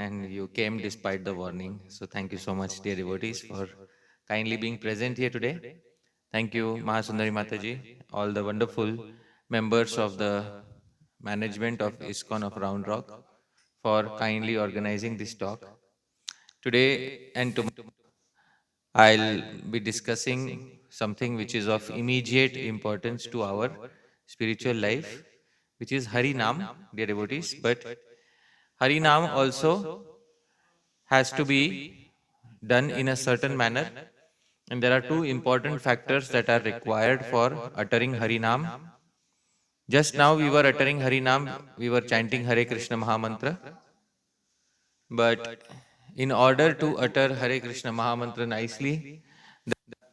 and you came despite the warning. So thank you so much, dear devotees, for kindly being present here today. Thank you, Mahasundari Mataji, all the wonderful members of the management of ISKCON of Round Rock for kindly organizing this talk. Today and tomorrow, I'll be discussing something which is of immediate importance to our spiritual life, which is Harinam, dear devotees. But Harinam also has to be done in a certain manner, and there are two important factors that are required for uttering Harinam. Just now we were uttering Harinam, we were chanting Hare Krishna Mahamantra, but in order to utter Hare Krishna Mahamantra nicely,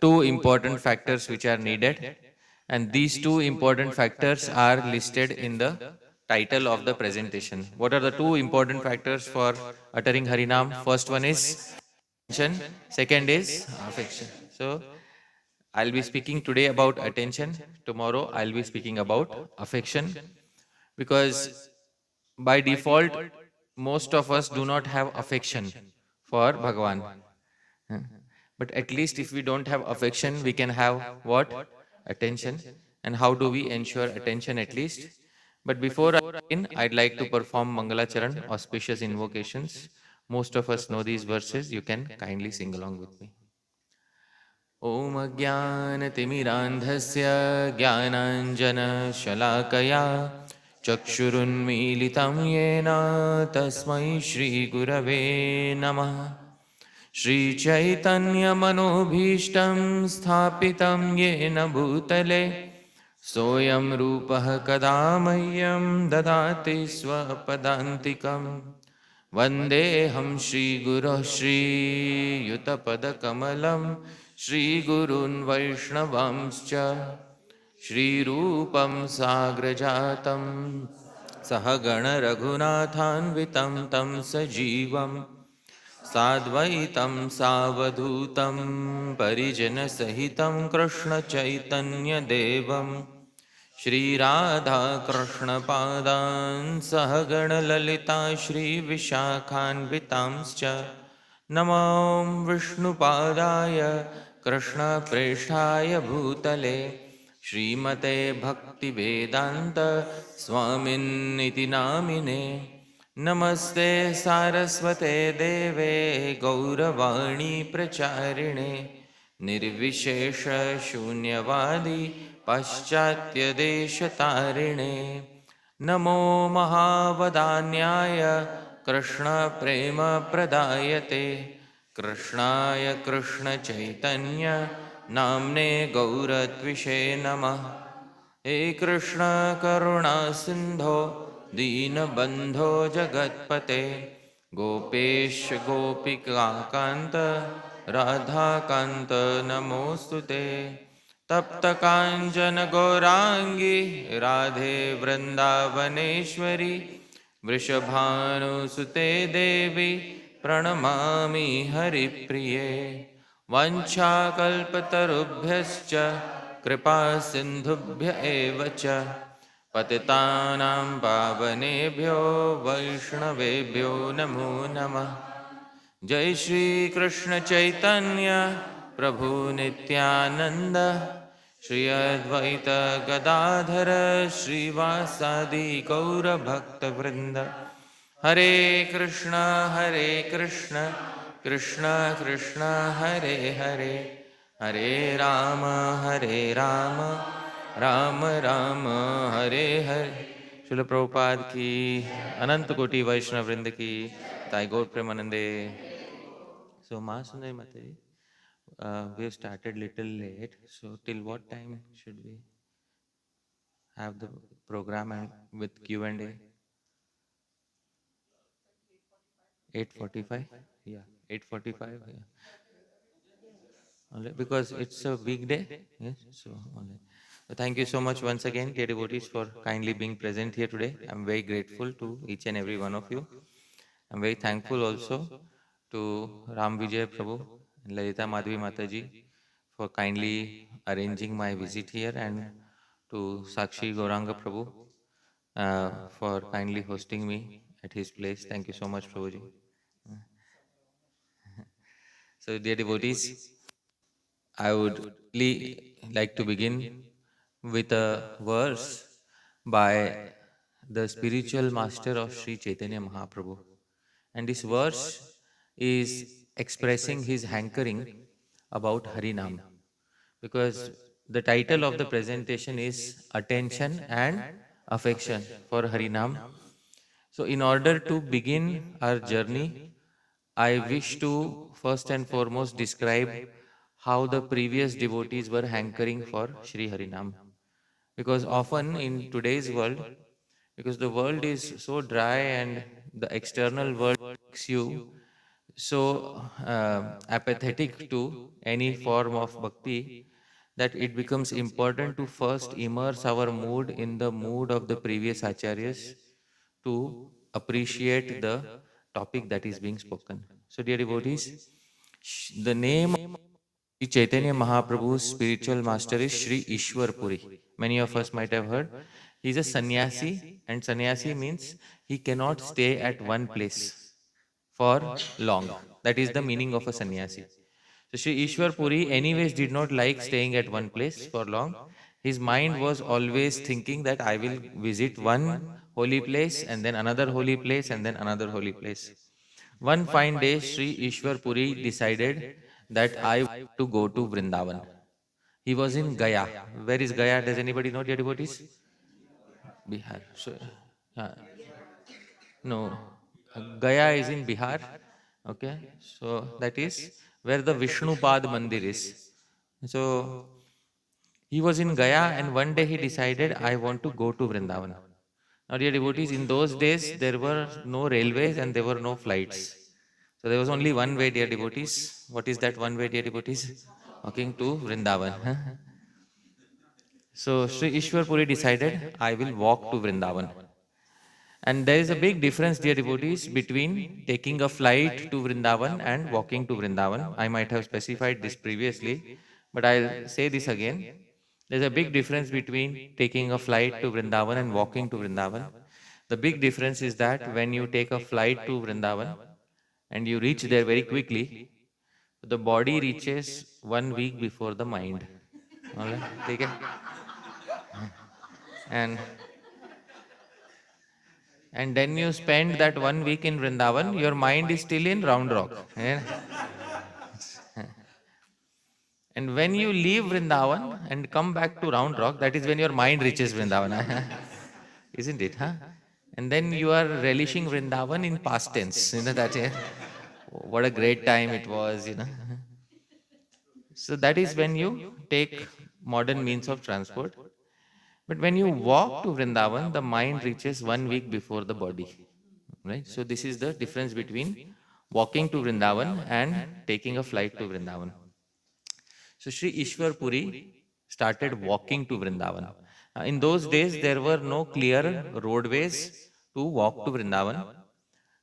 two important factors which are needed, and these two important factors are listed in the title of the presentation. What are the two important factors for uttering Harinam? First one is attention, second is affection. So I'll be speaking today about attention, tomorrow I'll be speaking about affection, because by default most of us do not have affection for Bhagavan. Huh? But at least if we don't have affection, we can have what? Attention. And how do we ensure attention at least? But before I begin, I'd like to perform Mangalacharan, auspicious invocations. Most of us know these verses. You can kindly sing along with me. ॐ अज्ञानतिमिरान्धस्य ज्ञानाञ्जनशलाकया चक्षुरुन्मीलितं येन तस्मै श्रीगुरवे नमः। श्रीचैतन्यमनोभीष्टं स्थापितं येन भूतले सोऽयं रूपः कदा मह्यं ददाति स्वपदान्तिकं। वन्देऽहं श्रीगुरोः श्रीयुतपदकमलं श्रीगुरून् वैष्णवांश्च श्रीरूपं साग्रजातं सहगणरघुनाथान्वितं तं सजीवं साद्वैतं सावधूतं परिजनसहितं कृष्णचैतन्यदेवं श्रीराधाकृष्णपादान् सहगणललिता श्रीविशाखान्वितांश्च नमो विष्णुपादाय कृष्णप्रेष्ठाय भूतले श्रीमते भक्तिवेदान्त स्वामिन्निति नामिने। नमस्ते सारस्वते देवे गौरवाणी प्रचारिणे निर्विशेष शून्यवादी पाश्चात्यदेशतारिणे। नमो महावदान्याय कृष्णप्रेमप्रदायते कृष्णाय कृष्णचैतन्य नाम्ने गौरत्विषे नमः। हे कृष्ण करुणा सिंधो दीनबंधो जगत्पते गोपेश गोपिका कांत राधा कांत नमोस्तुते। तप्त कांचन गौरांगी राधे वृंदावनेश्वरी वृषभानुसुते देवी प्रणमामि हरिप्रिये। वंशाकल्पतरुभ्यश्च कृपा सिंधुभ्य एव च पतितानां पावनेभ्यो वैष्णवेभ्यो नमो नमः। जय श्री कृष्ण चैतन्य प्रभु नित्यानंद श्री अद्वैत गदाधर श्रीवासादि गौरभक्तवृंद। हरे कृष्ण कृष्ण कृष्ण हरे हरे हरे राम राम राम हरे हरे। श्रील प्रभुपाद की अनंत कोटि वैष्णव वृंद की ताई गौर प्रेमानंदे। So Mahasundari Mataji, we have started little late. So till what time should we have the program and with Q&A? 8:45? Yeah, 8:45. Yeah. Only because it's a weekday. Yes, so only. So thank you so much once again, dear devotees, for kindly being present here today. I'm very grateful to each and every one of you. I'm very thankful also to Ram Vijay Prabhu and Lalita Madhvi Mataji for kindly arranging my visit here, and to Sakshi Gauranga Prabhu for kindly hosting me at his place. Thank you so much, Prabhuji. So, dear devotees, I would like to begin with a verse by the spiritual master of Sri Chaitanya Mahaprabhu. And this verse is expressing his hankering about Harinam, because the title of the presentation is Attention and Affection for Harinam. So, in order to begin our journey, I wish to first and foremost describe how the previous devotees were hankering for Sri Harinam. Because often in today's world, because the world is so dry and the external world makes you so apathetic to any form of bhakti, that it becomes important to first immerse our mood in the mood of the previous acharyas to appreciate the topic that is being spoken. So, dear devotees, the name of Sri Chaitanya Mahaprabhu's spiritual master is Sri Ishwar Puri. Many of us might have heard. He is a sannyasi, and sannyasi means he cannot stay at one place for long. That is the meaning of a sannyasi. So Sri Ishwar Puri anyways did not like staying at one place for long. His mind was always thinking that I will visit one holy place and then another holy place and then another holy place. One fine day, Sri Ishwar Puri decided that I want to go to Vrindavan. He was in Gaya. Where is Gaya? Does anybody know, dear devotees? Bihar. So, uh, no, Gaya is in Bihar. Okay, so that is where the Vishnupad Mandir is. So he was in Gaya, and one day he decided, I want to go to Vrindavan. Now, dear devotees, in those days there were no railways and there were no flights. So there was only one way, dear devotees. What is that one way, dear devotees? Walking to Vrindavan. So Sri Ishwar Puri decided, I will walk to Vrindavan. And there is a big difference, dear devotees, between taking a flight to Vrindavan and walking to Vrindavan. I might have specified this previously, but I'll say this again. There's a big difference between taking a flight to Vrindavan and walking to Vrindavan. The big difference is that when you take a flight to Vrindavan and you reach there very quickly, the body reaches 1 week before the mind. All right? Take it? And and then you spend that 1 week in Vrindavan, your mind is still in Round Rock. Eh? And when you leave Vrindavan and come back to Round Rock, that is when your mind reaches Vrindavan. Isn't it? Huh? And then you are relishing Vrindavan in past tense. You know that, yeah? What a great time it was, you know. So that is when you take modern means of transport. But when you walk to Vrindavan, the mind reaches 1 week before the body. Right? So this is the difference between walking to Vrindavan and taking a flight to Vrindavan. So Sri Ishwar Puri started walking to Vrindavan. In those days, there were no clear roadways to walk to Vrindavan.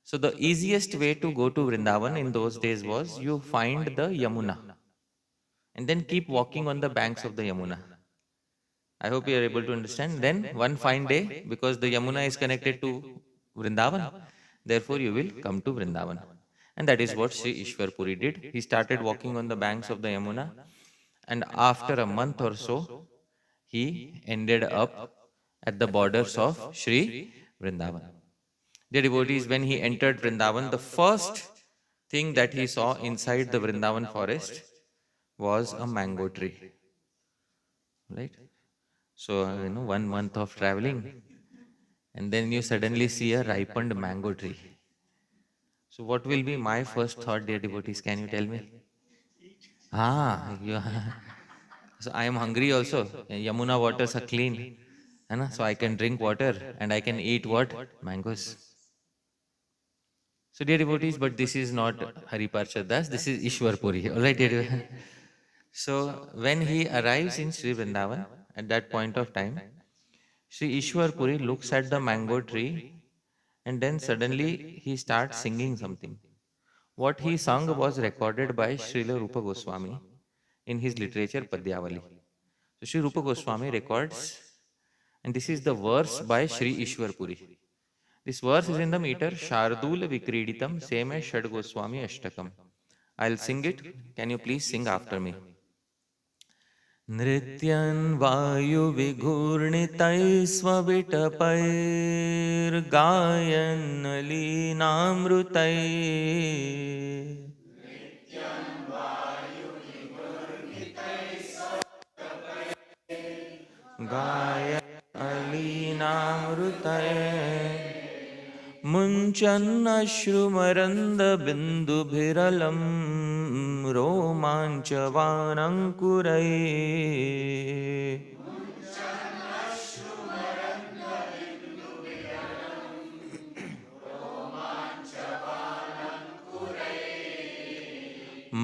So the easiest way to go to Vrindavan in those days was you find the Yamuna and then keep walking on the banks of the Yamuna. I hope you are able to understand. Then one fine day, because the Yamuna is connected to Vrindavan, therefore you will come to Vrindavan. And that is what Sri Ishwar Puri did. He started walking on the banks of the Yamuna, and after a month or so, he ended up at the borders of Sri Vrindavan. The devotees, when he entered Vrindavan, the first thing that he saw inside the Vrindavan forest was a mango tree. Right? So, 1 month of traveling, and then you suddenly see a ripened mango tree. So, what will be my first thought, dear devotees? Can you tell me? You, so I am hungry also. Yamuna waters are clean, so I can drink water and I can eat what? Mangoes. So, dear devotees, but this is not Hari Parshad Das, this is Ishwar Puri. All right, dear. So, when he arrives in Sri Vrindavan, at that point of time, Sri Ishwar Puri looks at the mango tree and then suddenly he starts singing something. What he sung was recorded by Srila Rupa Goswami in his literature Padyavali. So Sri Rupa Goswami records, and this is the verse by Sri Ishwar Puri. This verse is in the meter Shardul Vikriditam Seme Shad Goswami Ashtakam. I'll sing it. Can you please sing after me? नृत्यन् वायुविघूर्णितैस्वविटपैर्गायन् लीनामृतैः गायन् लीनामृतैः मुञ्चन्नश्रुमरन्दबिन्दुभिरलं रोमाञ्चवानङ्कुरैः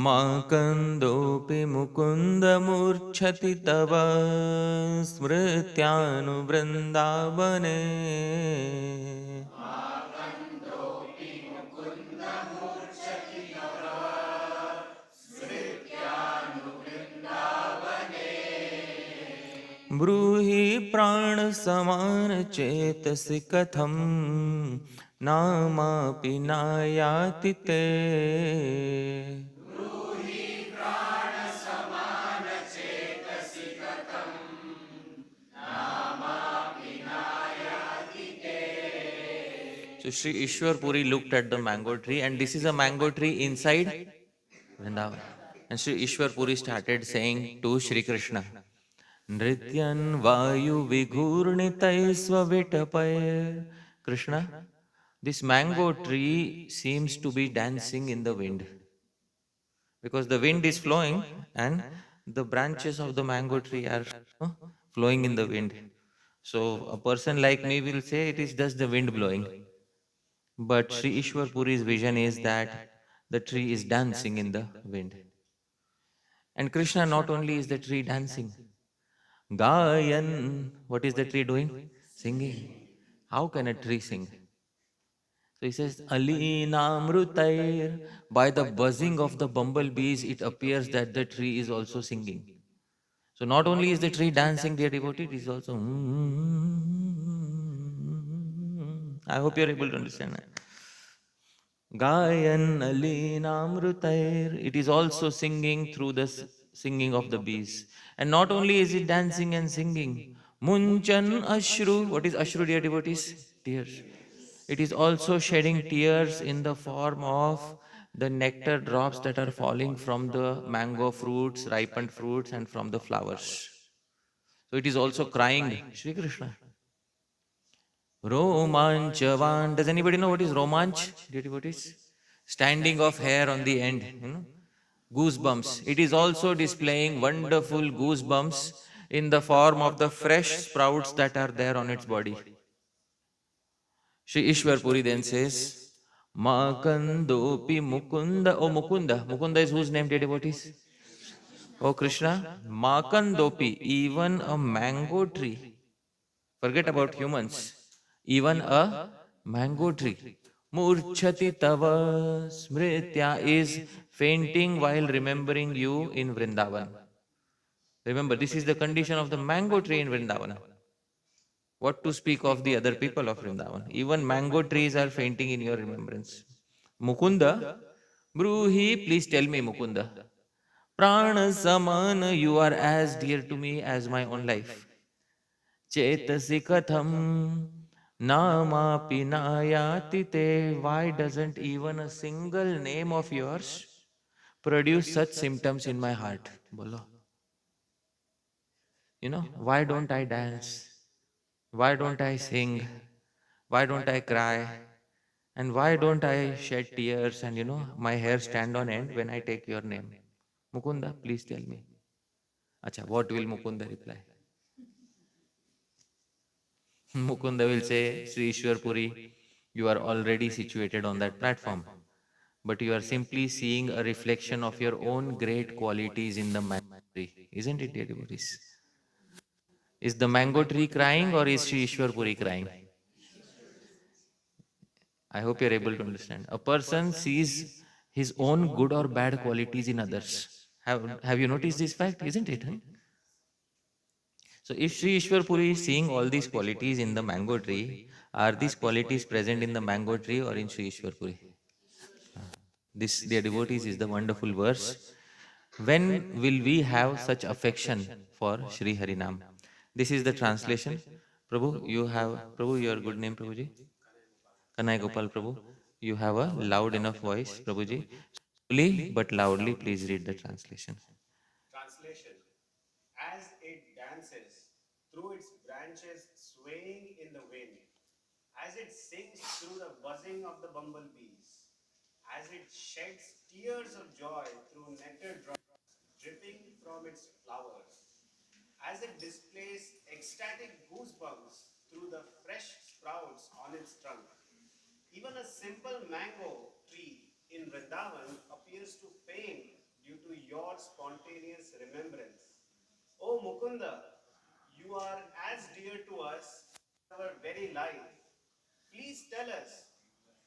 माकन्दोऽपि मुकुन्दमूर्च्छति तव स्मृत्यानुवृन्दावने ब्रूहि प्राणसमानचेतसि कथं नामापि नायाति ते So Sri Ishwar Puri looked at the mango tree, and this is a mango tree inside Vrindavan. And Sri Ishwar Puri started saying to Sri Krishna, Nrityan Vayu Vigurnitai Svavitapay. Krishna, this mango tree seems to be dancing in the wind because the wind is flowing and the branches of the mango tree are flowing in the wind. So a person like me will say it is just the wind blowing. But Sri Ishwar Puri's vision is that the tree is dancing in the wind. And Krishna, not only is the tree dancing, Gayan, what is the tree doing? Singing. How can a tree sing? So he says, Alinamrutair. By the buzzing of the bumblebees, it appears that the tree is also singing. So not only is the tree dancing, dear devotee, it is also. I hope you are able to understand that. Gayan alinamrutair. It is also singing through the singing of the bees. And not only is it dancing and singing, Munchan Ashru. What is Ashru, dear devotees? Tears. It is also shedding tears in the form of the nectar drops that are falling from the mango fruits, ripened fruits, and from the flowers. So it is also crying, Shri Krishna. Romanchavan. Does anybody know what is Romanch? Dear devotees? Standing of hair on the end, goosebumps. It is also displaying wonderful goosebumps in the form of the fresh sprouts that are there on its body. Sri Ishwar Puri then says, Makandopi Mukunda. Oh, Mukunda. Mukunda is whose name, dear devotees? Oh, Krishna. Makandopi, even a mango tree. Forget about humans. Even a mango tree. Murchati tava smritya is fainting while remembering you in Vrindavan. Remember, this is the condition of the mango tree in Vrindavan. What to speak of the other people of Vrindavan? Even mango trees are fainting in your remembrance. Mukunda, Bruhi, please tell me, Mukunda. Prana Samana, you are as dear to me as my own life. Chetasi Katham, Nama Pinayati Te. Why doesn't even a single name of yours produce such symptoms in my heart? Bolo. Why don't I dance? Why don't I sing? Why don't I cry? And why don't I shed tears and my hair stand on end when I take your name? Mukunda, please tell me. Acha, what will Mukunda reply? Mukunda will say, Sri Ishwar Puri, you are already situated on that platform, but you are simply seeing a reflection of your own great qualities in the mango tree. Isn't it, dear devotees? Is the mango tree crying or is Sri Ishwar Puri crying? I hope you're able to understand. A person sees his own good or bad qualities in others. Have you noticed this fact? Isn't it? Huh? So if Sri Ishwar Puri is seeing all these qualities in the mango tree, are these qualities present in the mango tree or in Sri Ishwar Puri? This, dear devotees, is the wonderful verse. When will we have such affection for Sri Harinam? This is the translation. Prabhu, you have, Prabhu, your good name, Prabhuji? Kanai Gopal Prabhu. You have a loud enough voice, Prabhuji. Slowly but loudly, please read the translation. Translation. As it dances through its branches swaying in the wind, as it sings through the buzzing of the bumblebees, as it sheds tears of joy through nectar drops dripping from its flowers, as it displays ecstatic goosebumps through the fresh sprouts on its trunk. Even a simple mango tree in Vrindavan appears to faint due to your spontaneous remembrance. O Mukunda, you are as dear to us as our very life. Please tell us,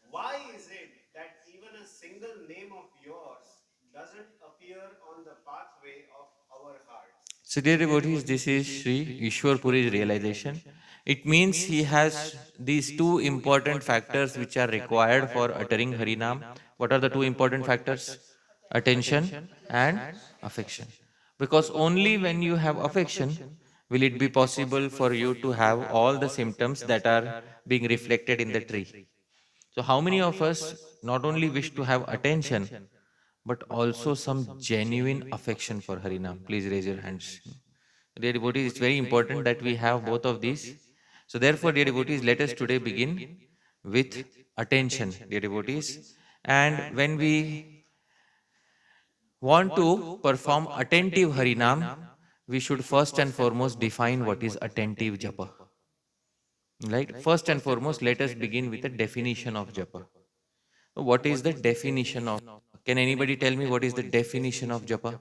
why is it that even a single name of yours doesn't appear on the pathway of our hearts? So, dear devotees, this is Sri Ishwar Puri's realization. It means he has these two important factors which are required for uttering Harinam. What are the two important factors? Attention and affection. Because only when you have affection will it be possible for you to have all the symptoms that are being reflected in the tree. So, how many of us not only wish to have attention but also some genuine affection for Harinam? Please raise your hands. Dear devotees, it's very important that we have both of these. So, therefore, dear devotees, let us today begin with attention, dear devotees. And when we want to perform attentive Harinam, we should first and foremost define what is attentive japa. Right? First and foremost, let us begin with a definition of japa. What is the definition of? Can anybody tell me what is the definition of japa?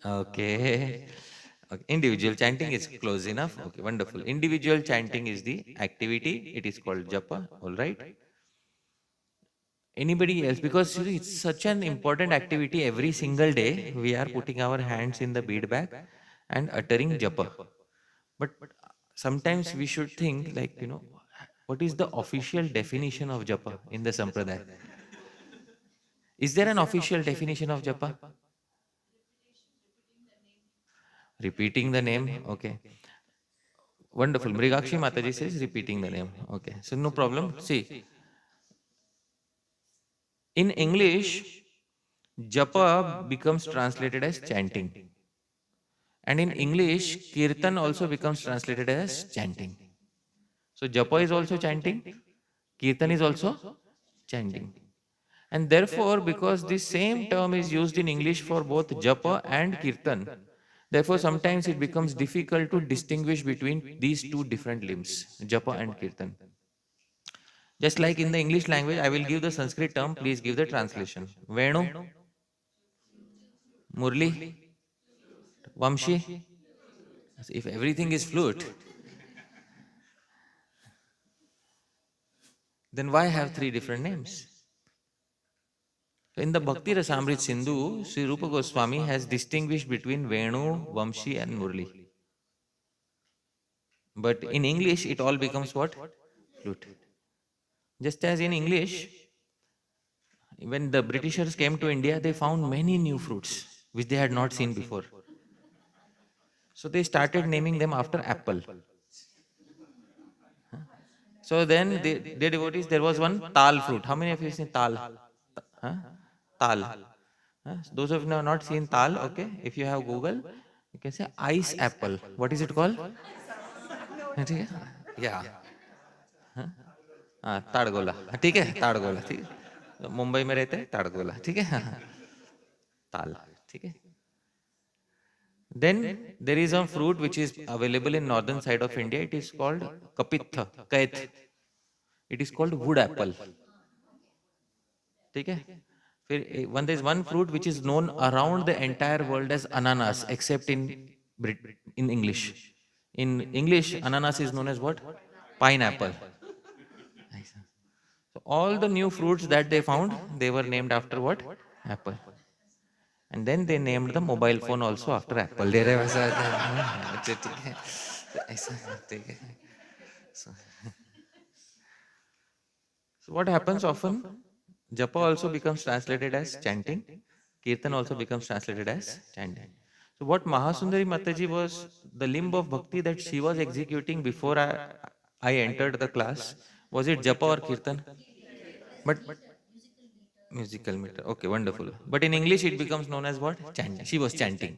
Okay. Okay. Individual chanting is close enough. Okay, wonderful. Individual chanting is the activity. It is called japa. All right. Anybody else? Because you see, it's such an important activity. Every single day, we are putting our hands in the bead bag and uttering japa. But sometimes we should think, like, what is the official definition of japa in the sampradaya? Is there an official definition of japa? Repeating the name. Okay. Wonderful. Mrigakshi Mataji says repeating the name. Okay. So no problem. See, in English, japa becomes translated as chanting. And in English, kirtan also becomes translated as chanting. So japa is also chanting, kirtan is also chanting. And therefore, because this same term is used in English for both japa and kirtan, therefore sometimes it becomes difficult to distinguish between these two different limbs, japa and kirtan. Just like in the English language, I will give the Sanskrit term, please give the translation. Venu, Murli, Vamshi. If everything is flute, then why have three different names? In the Bhakti Rasamrit Sindhu, Sri Rupa Goswami has distinguished between Venu, Vamshi, and Murli. But in English, it all becomes what? Flute. Just as in English, when the Britishers came to India, they found many new fruits which they had not seen before. So they started naming them after apple. So then, their devotees, there was one tal fruit. How many of you seen tal? Huh? Tal. Huh? Those of you who have not seen tal, okay, if you have Google, you can say ice apple. What is it called? Yeah. हाँ ताड़गोला ठीक है ताड़गोला ठीक है मुंबई में रहते हैं ताड़गोला ठीक है ताल ठीक है then there is a fruit which is available in northern side of India. It is called kapitha kaith. It is called wood apple. ठीक है फिर one there is one fruit which is known around the entire world as ananas except in in English. In English, ananas is known as what? Pineapple. So all the new fruits that they found, they were named after what? Apple. And then they named the mobile phone also after Apple. अच्छा, ठीक है ऐसा ठीक है So, so what happens often? Japa also becomes translated as chanting. Kirtan also becomes translated as chanting. So what Mahasundari Mataji was the limb of bhakti that she was executing before I entered the class. Was it Japa or Kirtan? But musical meter. Okay, wonderful. But in English, it becomes known as what? Chanting. She was chanting.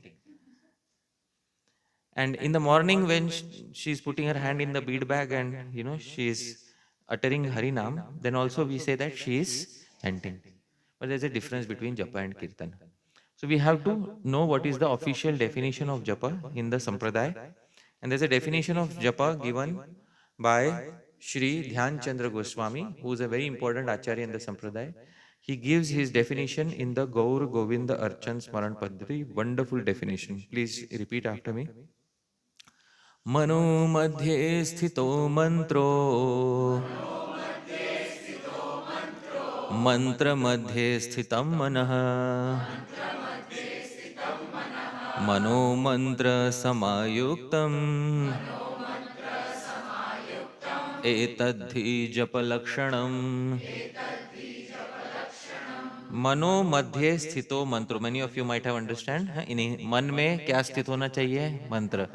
And in the morning, when she's putting her hand in the bead bag and she's uttering Harinam, then also we say that she is chanting. But there's a difference between Japa and Kirtan. So we have to know what is the official definition of Japa in the Sampradaya. And there's a definition of Japa given by Sri Dhyan Chandra Goswami, who is a very important Acharya in the Sampradaya. He gives his definition in the Gaur Govinda Archan Smaran Padhati. Wonderful definition. Please repeat after me. मनो मध्ये स्थितो मंत्रो मंत्र मध्ये स्थितं मनः मनो मंत्र समायुक्तम् एतद्धि जपलक्षणम् मनो मध्य स्थितो मंत्रो many of you might have understand in मन में क्या स्थित होना चाहिए मंत्र.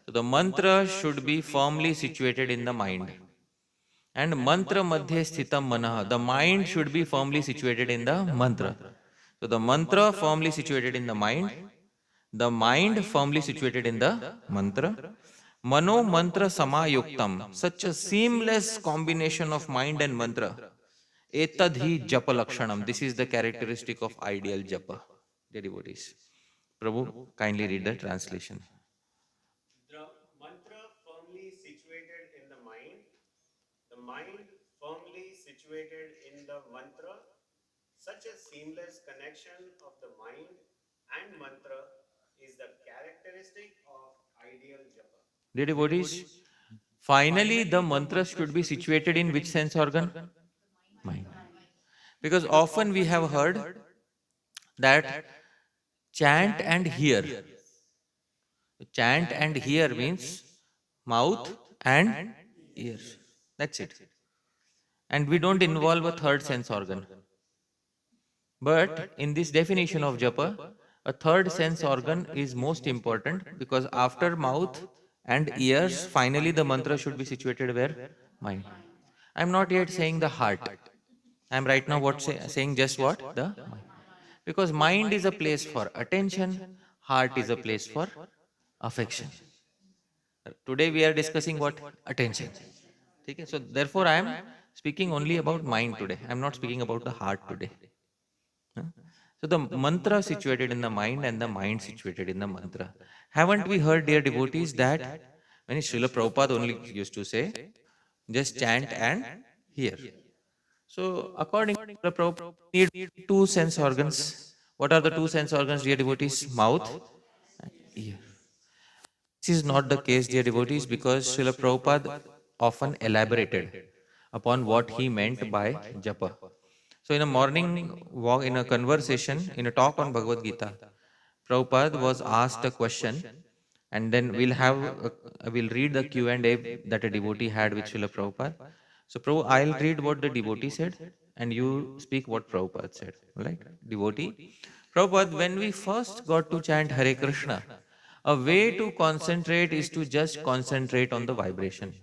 So the mantra should be firmly situated in the mind. And mantra madhye sthitam manah. The mind should be firmly situated in the mantra. So the mantra firmly situated in the mind firmly situated in the mantra. Mano mantra samayuktam. Such a seamless combination of mind and mantra. Etadhi japa lakshanam. This is the characteristic of ideal japa. Dear devotees. Prabhu, kindly read the translation. The mantra firmly situated in the mind firmly situated in the mantra, such a seamless connection of the mind and mantra is the characteristic of ideal japa. Dear devotees, finally the mantra should be situated in which sense organ? Mind. Because often we have heard that chant and hear. Chant and hear means mouth and ears. That's it. And we don't involve a third sense organ. But in this definition of japa, a third sense organ is most important because after mouth and ears, finally the mantra should be situated where? Mind. I'm not yet saying the heart. I'm right now saying just what? The mind. Because mind is a place for attention, heart is a place for affection. Today we are discussing what? Attention. Okay? So therefore I am speaking only about mind today. I am not speaking about the heart today. Huh? So the mantra situated in the mind and the mind situated in the mantra. Haven't we heard, dear devotees, that when Srila Prabhupada only used to say, just chant and hear. So according to Srila Prabhupada, we need two sense organs. What are the two sense organs, dear devotees? Mouth and ear. This is not the case, dear devotees, because Srila Prabhupada often elaborated upon what he meant by japa. So, in a morning walk, in a conversation, in a talk on Bhagavad Gita, Prabhupada was asked a question, and then we'll read the Q&A that a devotee had with Srila Prabhupada. So, Prabhu, I'll read what the devotee said, and you speak what Prabhupada said. Right? Devotee. Prabhupada, when we first got to chant Hare Krishna, a way to concentrate is to just concentrate on the vibration.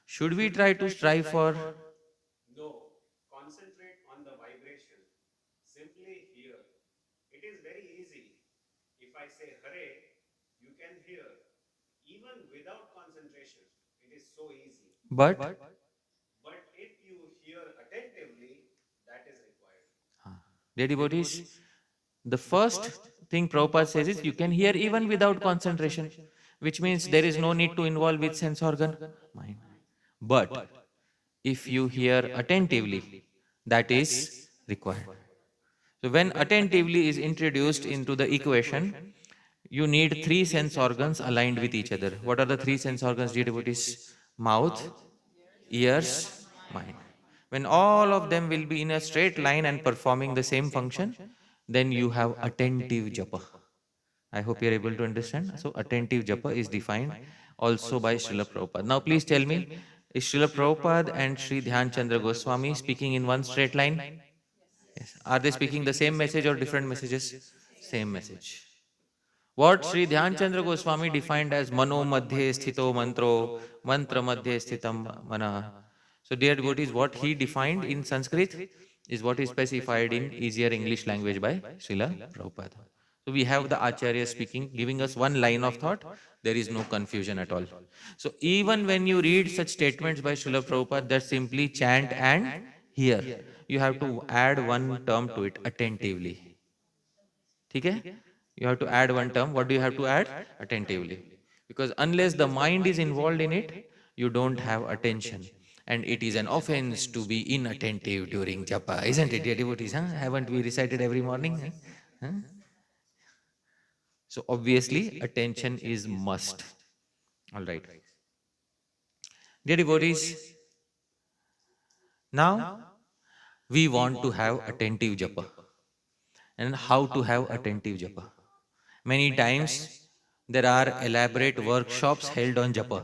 Should we try to strive for? No, concentrate on the vibration. Simply hear. It is very easy. If I say Hare, you can hear. Even without concentration, it is so easy. But But if you hear attentively, that is required. dear devotees, the first thing Prabhupada says is you can hear even without concentration, which means there is no need to involve with sense organ, mind. But if you hear attentively, that is required. So when attentively is introduced into the equation, you need three sense organs aligned with each other. What are the three sense organs, dear devotees? Mouth, ears, mind. When all of them will be in a straight line and performing the same function, then you have attentive japa. I hope you are able to understand. So attentive japa is defined also by Srila Prabhupada. Now please tell me, Is Srila Prabhupada and Sri Dhyan Chandra Goswami speaking in one straight line? Yes. Are they speaking the same message or different messages? Same message. What Sri Dhyan Chandra Goswami defined as mano madhye sthito mantro, mantra madhye sthitam mana. So, dear devotees, what he defined in Sanskrit is what is specified in easier English language by Srila Prabhupada. So, we have the Acharya speaking, giving us one line of thought. There is no confusion at all. So, even when you read such statements by Srila Prabhupada, that simply chant and hear. You have to add one term to it, attentively. Okay? You have to add one term. What do you have to add? Attentively. Because unless the mind is involved in it, you don't have attention. And it is an offense to be inattentive during japa, isn't it, dear devotees? Huh? Haven't we recited every morning? Huh? Huh? So obviously, attention is must. All right. Dear devotees, now we want to have attentive japa. And how to have attentive japa? Many times there are elaborate workshops held on japa,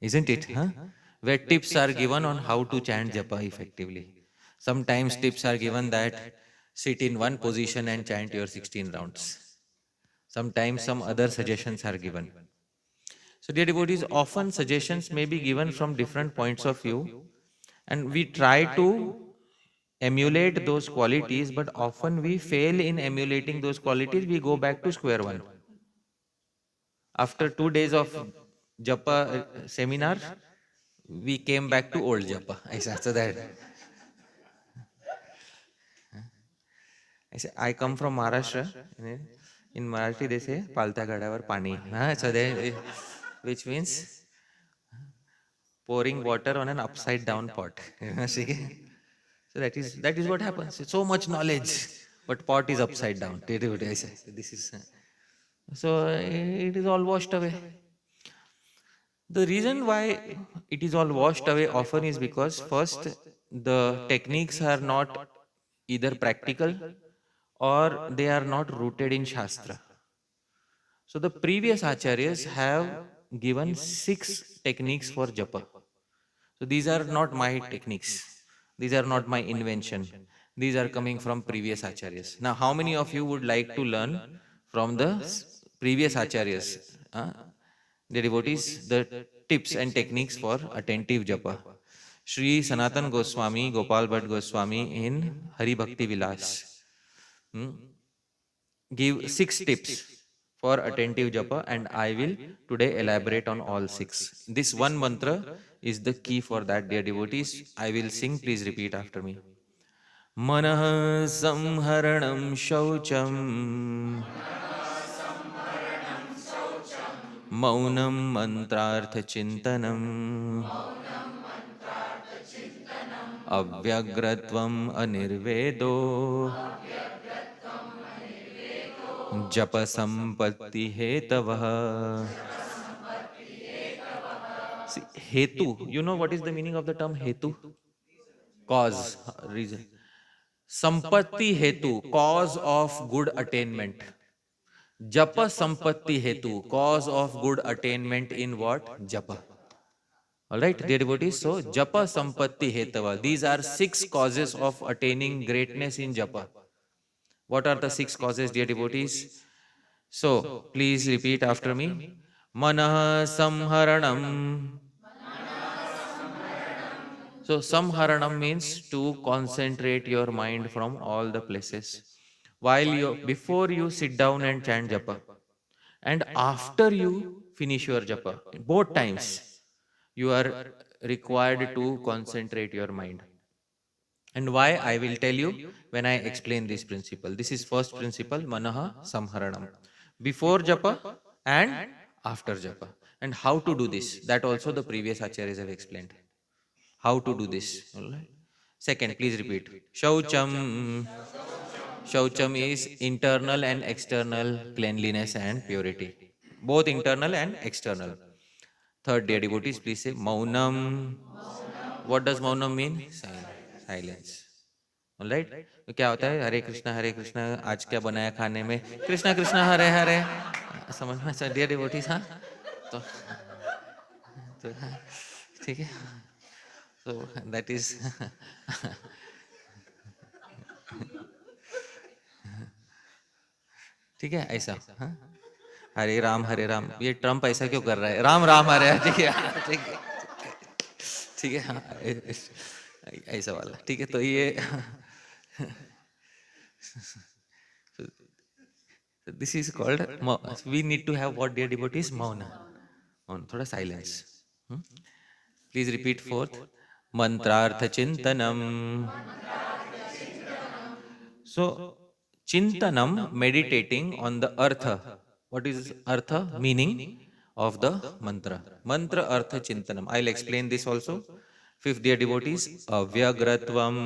isn't it? Huh? Where tips are given on how to chant japa effectively. Sometimes tips are given that sit in one position and chant your 16 rounds. Sometimes some other suggestions are given. So, dear devotees, often suggestions may be given from different points of view, and we try to emulate those qualities, but often we fail in emulating those qualities. We go back to square one. After 2 days of japa seminar, we came back to old japa. I said, so that I come from Maharashtra. In Marathi, they say "palta gadavar pani," so they, which means pouring water on an upside down pot. So that is what happens. It's so much knowledge, but pot is upside down. This is so it is all washed away. The reason why it is all washed away often is because first the techniques are not either practical or they are not rooted in Shastra. So the previous acharyas have given 6 techniques for japa. So these are not my techniques. These are not my invention. These are coming from previous acharyas. Now, how many of you would like to learn from the previous acharyas? The devotees, the tips and techniques for attentive japa. Sri Sanatan Goswami, Gopal Bhatt Goswami in Hari Bhakti Vilas give 6 tips for attentive japa, and I will today elaborate on all 6. This one mantra is the key for that, dear devotees. I will sing, please repeat after me. Manah samharanam shaucham maunam mantrartha chintanam avyagratvam anirvedo japa sampatti hetavah. See, hetu. You know what is the meaning of the term hetu? Cause, reason. Sampatti hetu, cause of good attainment. Japa sampatti hetu, cause of good attainment in what? Japa. Alright, dear devotees. So, japa sampatti hetava. These are 6 causes of attaining greatness in japa. What are the 6 causes, dear devotees? So, please repeat after me. Manah samharanam. So, samharanam means to concentrate your mind from all the places. Before you sit down and chant japa, and after you finish your japa, both times, you are required to concentrate your mind. And why? I will tell you when I explain this principle. This is first principle, manaha samharanam. Before japa and after japa. And how to do this? That also the previous acharyas have explained. How to do this? All right. Second, please repeat. Shaucham. Shaucham is internal and external cleanliness and purity. Both internal and external. Third, dear devotees, please say Maunam. What does Maunam mean? Silence. All right. तो क्या होता है? हरे कृष्णा, आज क्या बनाया खाने में? कृष्णा कृष्णा हरे हरे. समझ में? डियर डिवोटीज, हाँ. तो ठीक है. So that is ठीक है ऐसा हाँ? हरे राम ये ट्रम्प ऐसा क्यों कर रहा है राम राम हरे हरे, ठीक है ठीक है ठीक है हाँ, ऐसा वाला ठीक है तो ये this is called we need to have what dear devotees मौन मौन थोड़ा साइलेंस प्लीज रिपीट फोर्थ मंत्रार्थ चिंतनम so chintanam meditating on the artha what is artha meaning of the mantra mantra artha chintanam I'll explain this also fifth dear devotees avyagratvam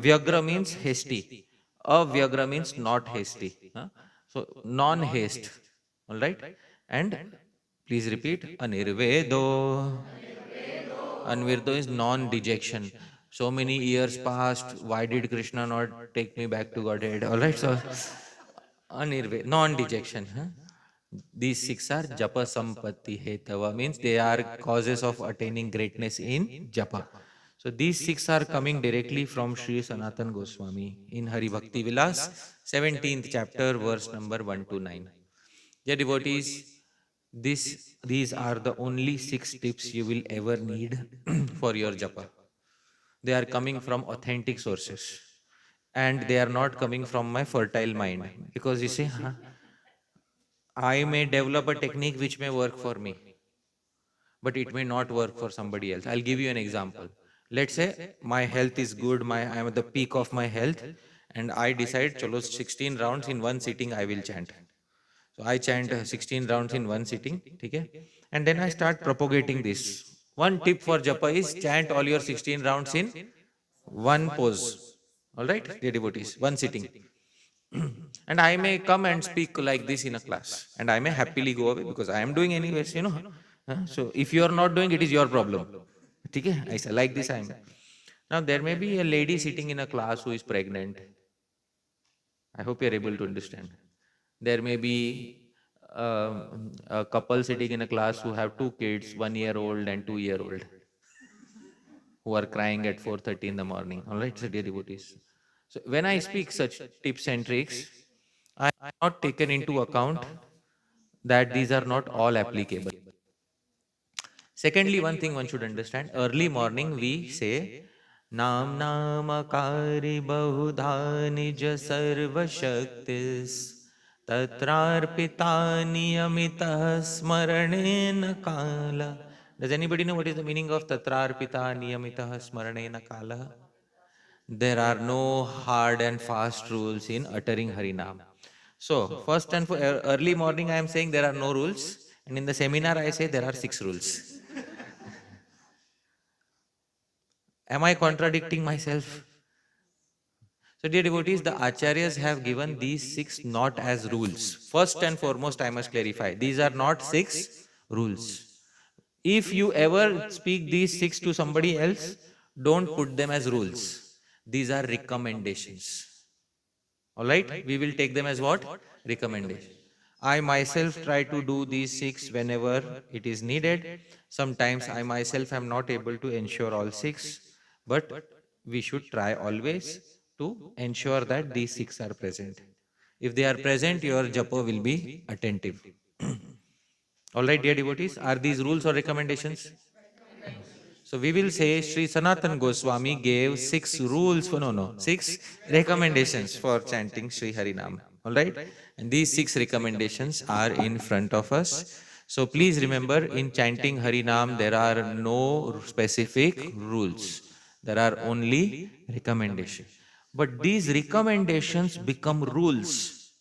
vyagra means hasty avyagra means not hasty huh? So non haste all right and please repeat anirvedo Anvirdo is non-dejection. So many years passed. Why did Krishna not take me back to Godhead? All right, so anirve, non-dejection. Huh? These six are japa sampatti hetava means they are causes of attaining greatness in japa. So these six are coming directly from Sri Sanatan Goswami in Hari Bhakti Vilas, 17th chapter, verse number 1 to 9. Dear devotees, these are the only six tips you will ever need for your japa. They are coming from authentic sources and they are not coming from my fertile mind. Because you see, huh, I may develop a technique which may work for me, but it may not work for somebody else. I'll give you an example. Let's say my health is good, I am at the peak of my health, and I decide, chalo, 16 rounds in one sitting I will chant. So I chant 16 rounds in one sitting, okay? And then I start propagating this. One tip for japa is chant all your 16 rounds in one pose. All right, dear devotees, one sitting. And I may come and speak like this in a class, and I may happily go away because I am doing anyways, you know. So if you are not doing, it is your problem. Okay? I say like this I am. Now there may be a lady sitting in a class who is pregnant. I hope you are able to understand. There may be a couple sitting in a class who have two kids, 1 year old and 2 year old, who are crying at 4:30 in the morning. All right, so dear devotees. So when I speak such tips and tricks, I am not taken into account that these are not all applicable. Secondly, one thing one should understand, early morning we say, Nam Namakari Bahudha Nija Sarva Shaktis Tatrarpita Niyamita Smaranena Kala. Does anybody know what is the meaning of Tatrarpita Niyamita Smaranena Kala? There are no hard and fast rules in uttering Harinam. So, first and for early morning, I am saying there are no rules, and in the seminar, I say there are six rules. Am I contradicting myself? So, dear devotees, the acharyas have given these six not as rules. First and foremost, I must clarify these are not six rules. If you ever speak these six to somebody else, don't put them as rules. These are recommendations. All right, we will take them as what? Recommendation. I myself try to do these six whenever it is needed. Sometimes I myself am not able to ensure all six, but we should try always to ensure that these six are present. If they are present, your japa will be attentive. All right, dear devotees, are these rules or recommendations? So we will say Sri Sanatan Goswami gave six rules for six recommendations for chanting Sri Harinam. All right, and these six recommendations are in front of us. So please remember, in chanting Harinam, there are no specific rules. There are only recommendations. But these recommendations become rules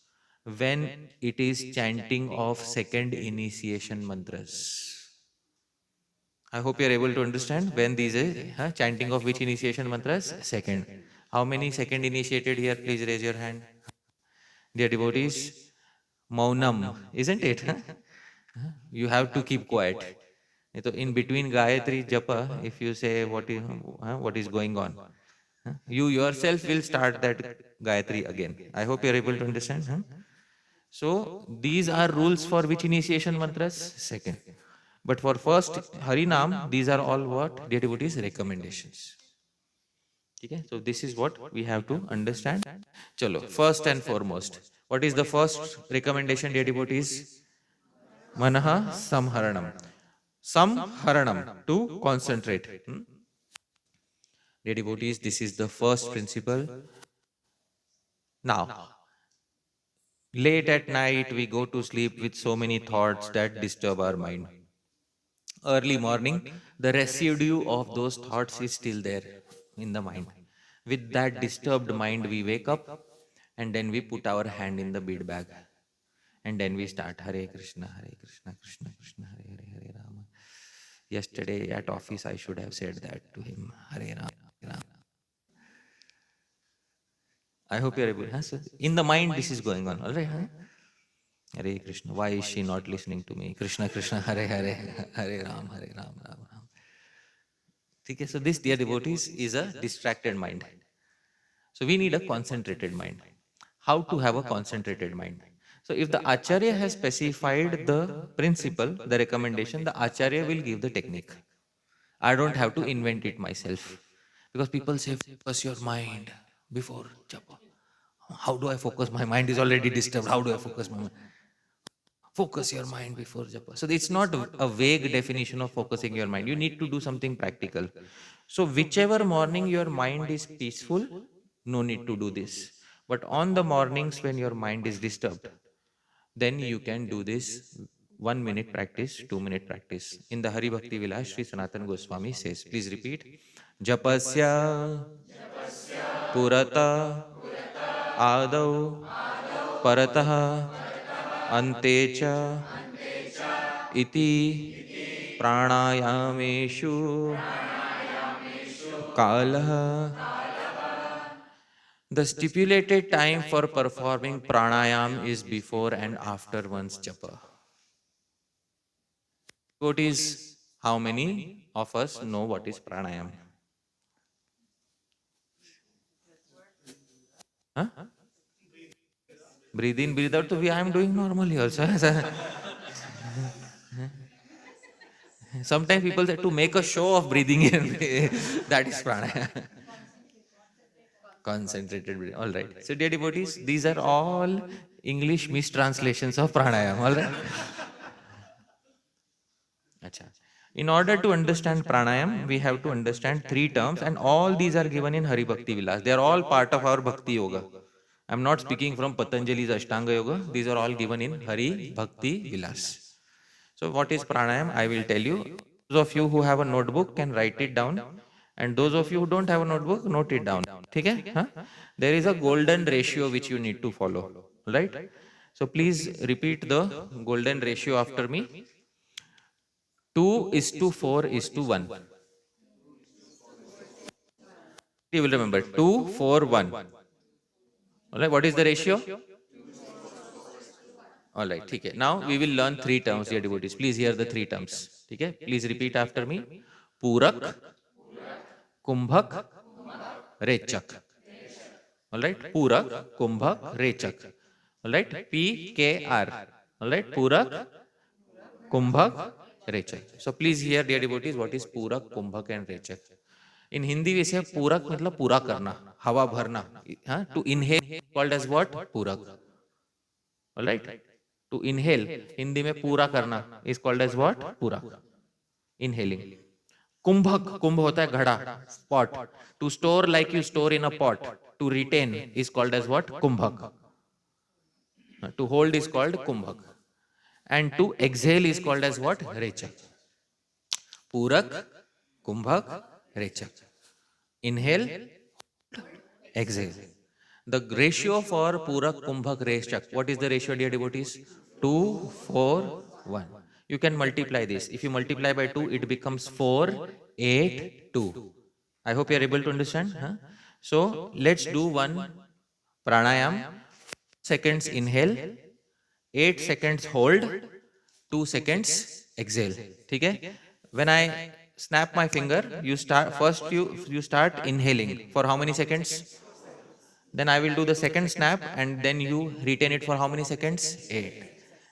when it is chanting of second initiation mantras. I hope you are able to understand when these chanting of which initiation mantras? Second. How many second initiated here? Please raise your hand. Dear devotees, Maunam, isn't it? Huh? You have to keep quiet. So in between Gayatri Japa, if you say what is going on, you yourself will start that Gayatri again. I hope you are able to understand. Huh? So these are rules for which initiation mantras? Second. But for first Harinam, these are all what? Dear devotees, recommendations. Okay? So this is what we have to understand. Chalo, first and foremost, what is the first recommendation, dear devotees? Manaha samharanam. Samharanam, to concentrate. Dear devotees, this is the first principle. Now, late at night, we go to sleep with so many thoughts that disturb our mind. Early morning, the residue of those thoughts is still there in the mind. With that disturbed mind, we wake up and then we put our hand in the bead bag. And then we start Hare Krishna, Krishna Krishna, Hare Hare, Hare Rama. Yesterday at office, I should have said that to him. Hare Rama, Hare Rama. I hope you're able. Huh? So in the mind, this is going on. All right. Huh? Hare Krishna. Why is she not listening to me? Krishna Krishna, Hare Hare, Hare Ram, Hare Ram, Ram Ram. Okay, so this, dear devotees, is a distracted mind. So we need a concentrated mind. How to have a concentrated mind? So if the Acharya has specified the principle, the recommendation, the Acharya will give the technique. I don't have to invent it myself. Because people say, focus your mind before japa. How do I focus? My mind is already disturbed. How do I focus my mind? Focus your mind before japa. So it's not a vague definition of focusing your mind. You need to do something practical. So whichever morning your mind is peaceful, no need to do this. But on the mornings when your mind is disturbed, then you can do this 1 minute practice, 2 minute practice. In the Hari Bhakti Vilas, Sri Sanatan Goswami says, please repeat, Japasya Purata Adau Parataha Antecha Iti Pranayameshu Kalaha. The stipulated time for performing pranayam is before and after one's japa. What is, how many of us know what is pranayam? Huh? Breathe in, breathe out. So I am doing normally also. Sometimes people say to make a show of breathing in. That is pranayam. Concentrated breathing. All right. So dear devotees, these are all English mistranslations of pranayam. All right. Acha. In order to understand pranayam, we have to understand three terms, and all these are given in Hari Bhakti Vilas. They are all part of our Bhakti Yoga. I'm not speaking from Patanjali's Ashtanga Yoga. These are all given in Hari Bhakti Vilas. So what is pranayam? I will tell you. Those of you who have a notebook can write it down, and those of you who don't have a notebook, note it down. Okay? Huh? There is a golden ratio which you need to follow. Right? So please repeat the golden ratio after me. 2 is to 4 is to 1. You will remember 2, 4, 1. Alright, what is the ratio? Alright, okay. Now we will learn three terms, dear devotees. Please hear the three terms. Okay? Please repeat after me. Purak, Kumbhak, Rechak. Alright? Purak, Kumbhak, Rechak. Alright? PKR. Alright? Purak, Kumbhak, Rechak. So please hear, dear devotees, what is Purak, Kumbhak and Rechak. In Hindi we say पूरक मतलब पूरा करना, हवा भरना. हाँ, to inhale called as what? पूरक. All right. To inhale Hindi में पूरा करना is called as what? पूरक. Inhaling. कुंभक, कुंभ होता है घड़ा, pot. To store like you store in a pot. To retain is called as what? कुंभक. To hold is called कुंभक. And to exhale is called as what? रेचक. पूरक, कुंभक, रेचक. Inhale, exhale. The ratio for Purak Kumbhak Reshak, what is the ratio, dear devotees? 2, 4, 1. You can multiply this. If you multiply by 2, it becomes 4, 8, 2. I hope you are able to understand. Huh? So, let's do one pranayam. Seconds inhale, 8 seconds hold, 2 seconds exhale. Okay? When I snap my finger, you start first you start inhaling for how many seconds? Then I will do the second snap and then you retain it for how many seconds? 8.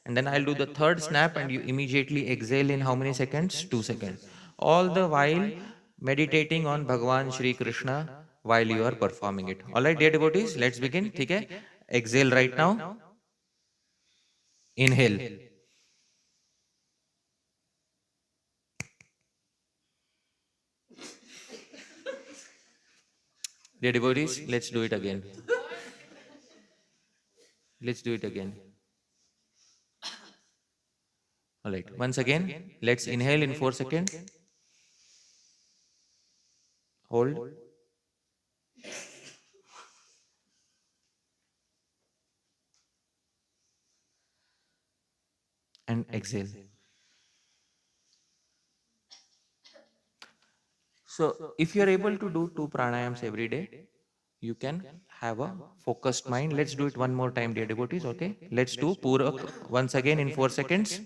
And then I'll do the third snap, and you immediately exhale in how many seconds? 2 seconds. All the while meditating on Bhagwan Shri Krishna while you are performing it. All right, dear devotees, let's begin. Okay? Exhale right now. Inhale. Dear devotees, let's do it again. Let's do it again. All right. Once again, let's inhale in 4 seconds. Hold and exhale. So, if you are able to do two pranayams every day, you can have a focused mind. Let's do it one more time, dear devotees. Okay. Let's do Purak once again in 4 seconds.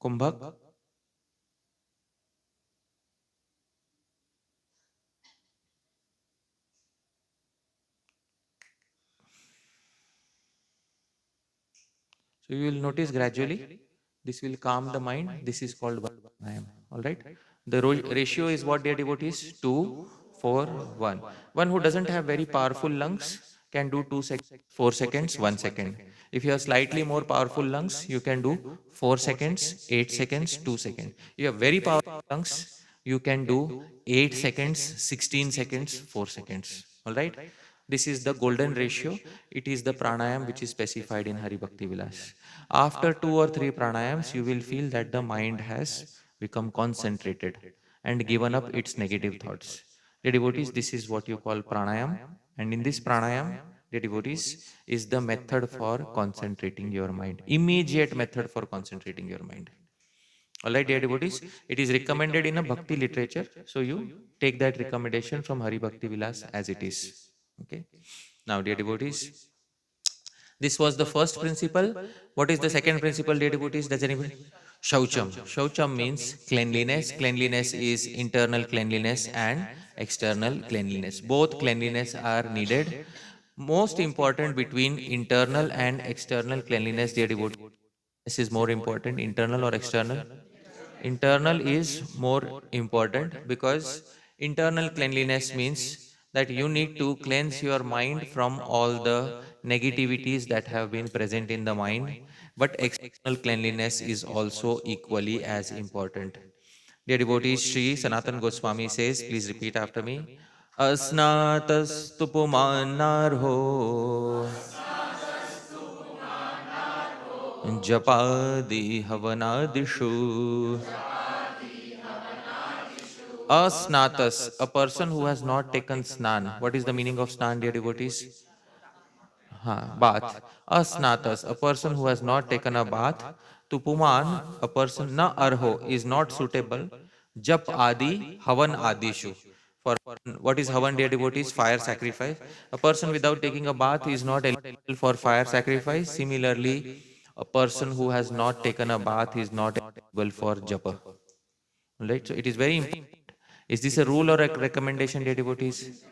Kumbhak. So, you will notice gradually this will calm the mind. This is called pranayam. All right. The ratio is what, dear devotees? 2, 4, 1. One who doesn't have very powerful lungs can do 2 seconds, 4 seconds, 1 second. If you have slightly more powerful lungs, you can do 4 seconds, 8 seconds, 2 seconds. You have very powerful lungs, you can do 8 seconds, 16 seconds, 4 seconds. All right. This is the golden ratio. It is the pranayam which is specified in Hari Bhakti Vilas. After 2 or 3 pranayams, you will feel that the mind has become concentrated and given up its negative thoughts. The devotees, this is what you call pranayam. And in this pranayam, the devotees, is the method for concentrating your mind. Immediate method for concentrating your mind. Alright, dear devotees, it is recommended in a bhakti literature. So you take that recommendation from Hari Bhakti Vilas as it is. Okay. Now, dear devotees, this was the first principle. What is the second principle, dear devotees? Does anybody? Shaucham. Shaucham means cleanliness. Cleanliness is internal cleanliness and external cleanliness. Both cleanliness are needed. Most important between internal and external cleanliness, dear devotees, this is more important, internal or external? Internal is more important because internal cleanliness means that you need to cleanse your mind from all the negativities that have been present in the mind. But external cleanliness is also equally as important. Dear devotees, Sri Sanatan Goswami says, please repeat after me. Asnatastu pumanarho japadi havanadishu. Asnatas, a person who has not taken snan. What is the meaning of snan, dear devotees? Bath. Asnatas, a person who has not taken a bath. To puman, a person na arho is not suitable. Jap adi, havan adishu. For what is havan, dear devotees? Fire sacrifice. A person without taking a bath is not eligible for fire sacrifice. Similarly, a person who has not taken a bath is not eligible for japa. Right? So it is very important. Is this a rule or a recommendation, dear devotees?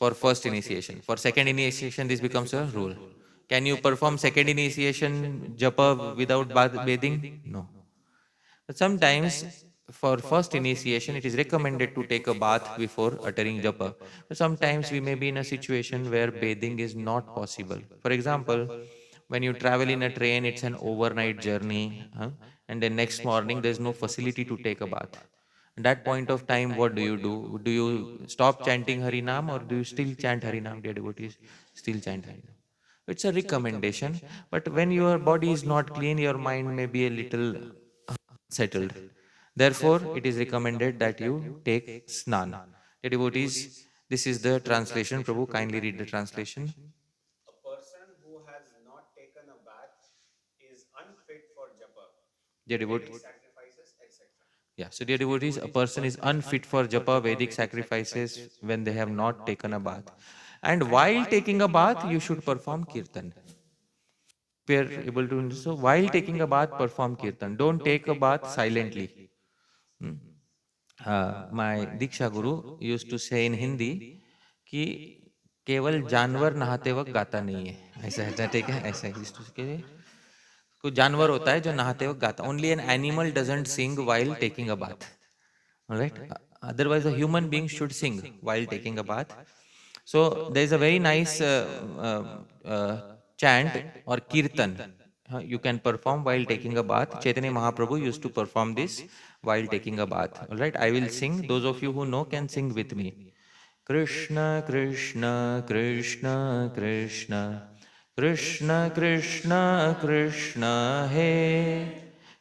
For first initiation. For second initiation, this becomes a rule. Can you perform second initiation japa without bathing? No. But sometimes, for first initiation, it is recommended to take a bath before uttering japa. But sometimes we may be in a situation where bathing is not possible. For example, when you travel in a train, it's an overnight journey, and then next morning there's no facility to take a bath. At that point of time, what do you do? Do you stop chanting Harinam or do you still chant Harinam, dear devotees? Still chant Harinam. It's a recommendation, but when your body is not clean, your mind may be a little settled. Therefore, it is recommended that you take snan. Dear devotees, this is the translation. Prabhu, kindly read the translation. A person who has not taken a bath is unfit for japa, Dear Vedic devotees, sacrifices, etc. yeah, so dear devotees, a person is unfit for japa Vedic sacrifices when they have not taken a bath. And while taking a bath, you should perform kirtan. We are able to, so while taking a bath, perform kirtan. Don't take a bath silently. Hmm. My Diksha Guru used to say in Hindi, कि केवल जानवर नहाते वक्त गाता नहीं है, ऐसा है, ठीक है, ऐसा है। कोई जानवर होता है जो नहाते वक्त गाता, only an animal doesn't sing while taking a bath, alright, otherwise a human being should sing while taking a bath. So there is a very nice chant or kirtan you can perform while taking a bath. Chaitanya Mahaprabhu used to perform this while taking a bath. All right, I will sing. Those of you who know can sing with me. Krishna Krishna Krishna Krishna Krishna Krishna Krishna He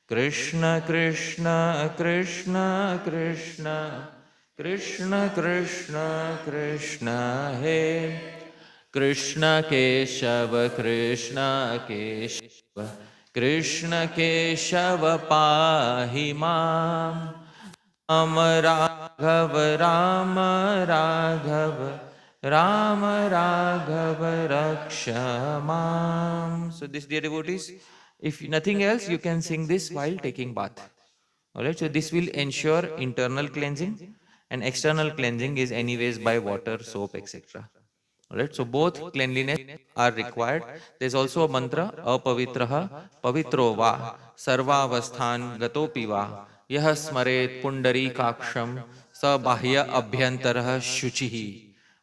Krishna Krishna Krishna Krishna Krishna Krishna Krishna He Krishna Keshava Krishna Keshava Krishna Keshava Pahi Mam Ram Raghav Ram Raghav Ram Raghav Rakshamam. So this, dear devotees, if nothing else, you can sing this while taking bath. Alright, so this will ensure internal cleansing, and external cleansing is anyways by water, soap, etc. Alright, so both cleanliness are required. There is also a mantra, apavitraha pavitro va sarvavasthan gatopi va yah smaret pundari kaksham sa bahya abhyantarah shuchihi.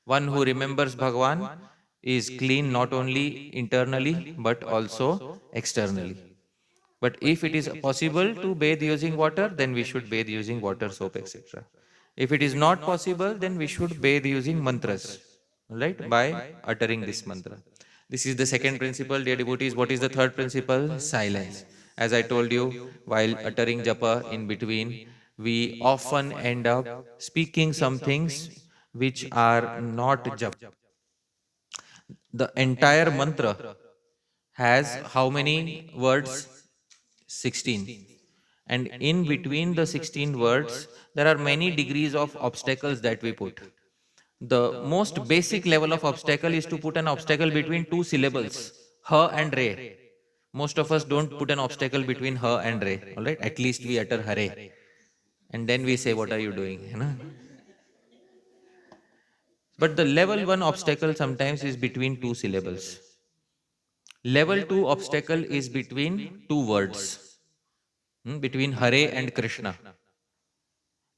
One who remembers Bhagwan is clean not only internally but also externally. But if it is possible to bathe using water, then we should bathe using water, soap, etc. If it is not possible, then we should bathe using mantras, right? By uttering this mantra. This is the second principle, dear devotees. What is the third principle? Silence. As I told you, while uttering japa in between, we often end up speaking some things which are not japa. The entire mantra has how many words? 16. And in between the 16 words, there are many degrees of obstacles that we put. The most basic level of obstacle is to put an obstacle between two syllables, ha and re. Most of us don't put an obstacle between ha and re, all right? At least we utter hare. And then we say, what are you doing? You know? But the level 1 obstacle sometimes is between two syllables. Level 2 obstacle is between two words, between Hare and Krishna.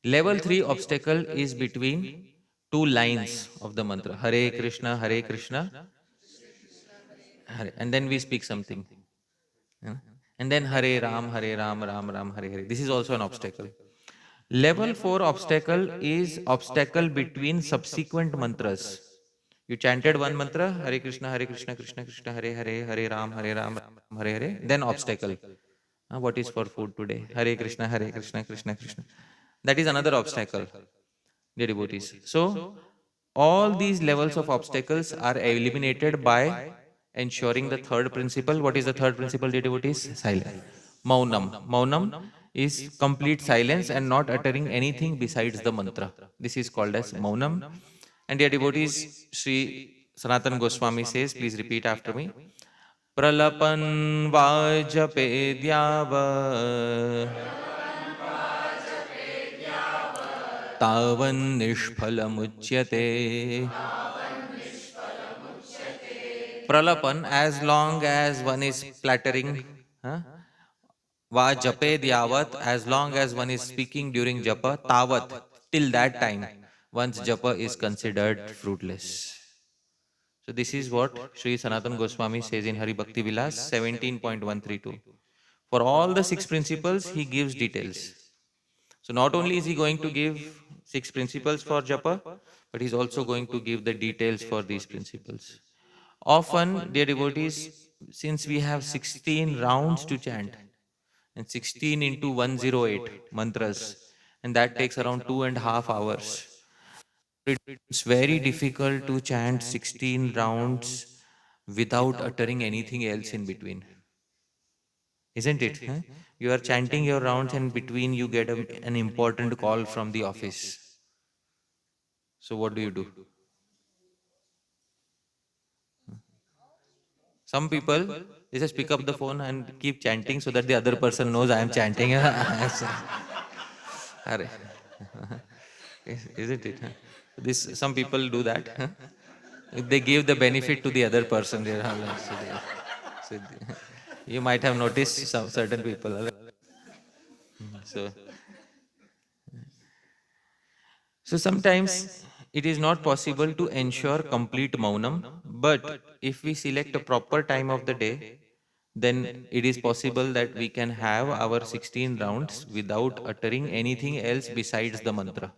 Level 3 obstacle is between two lines of the mantra, Hare Krishna, Hare, and then we speak something. Yeah? And then Hare Ram, Ram Ram, Hare Hare. This is also an obstacle. Level 4 obstacle is obstacle between subsequent mantras. You chanted one mantra, Hare Krishna, Krishna Krishna, Hare Hare, Hare Ram, Ram Ram, Hare Hare, then obstacle. What is for food today? Hare Krishna, Krishna Krishna. That is another obstacle, dear devotees. So, all these levels of obstacles are eliminated by ensuring the third principle. What is the third principle, dear devotees? Silence. Maunam. Maunam is complete silence and not uttering anything besides the mantra. This is called as Maunam. And dear devotees, Sri Sanatan Goswami says, please repeat after me. Pralapan Vajapedyava तावन निष्फलमुच्यते. Pralapan, as long as one is splattering, huh? Va japed yavat, as long as one is speaking during japa, tavat, till that time, one's japa is considered fruitless. So this is what Sri Sanatan Goswami says in Hari Bhakti Vilas 17.132. For all the six principles, he gives details. So not only is he going to give six principles for japa, but he's also going to give the details for these principles. Often, dear devotees, since we have 16 rounds to chant, and 16 into 108 mantras, and that takes around 2.5 hours. It's very difficult to chant 16 rounds without uttering anything else in between. Isn't it? Huh? You are chanting your rounds and between you get an important call from the office. So what do you do? Some people, they just pick up the phone and keep chanting so that the other person knows I am chanting. Isn't it? Huh? This, some people do that. Huh? they give the benefit to the other person. So you might have noticed some certain people. So, so sometimes it is not possible to ensure complete maunam, but if we select a proper time of the day, then it is possible that we can have our 16 rounds without uttering anything else besides the mantra.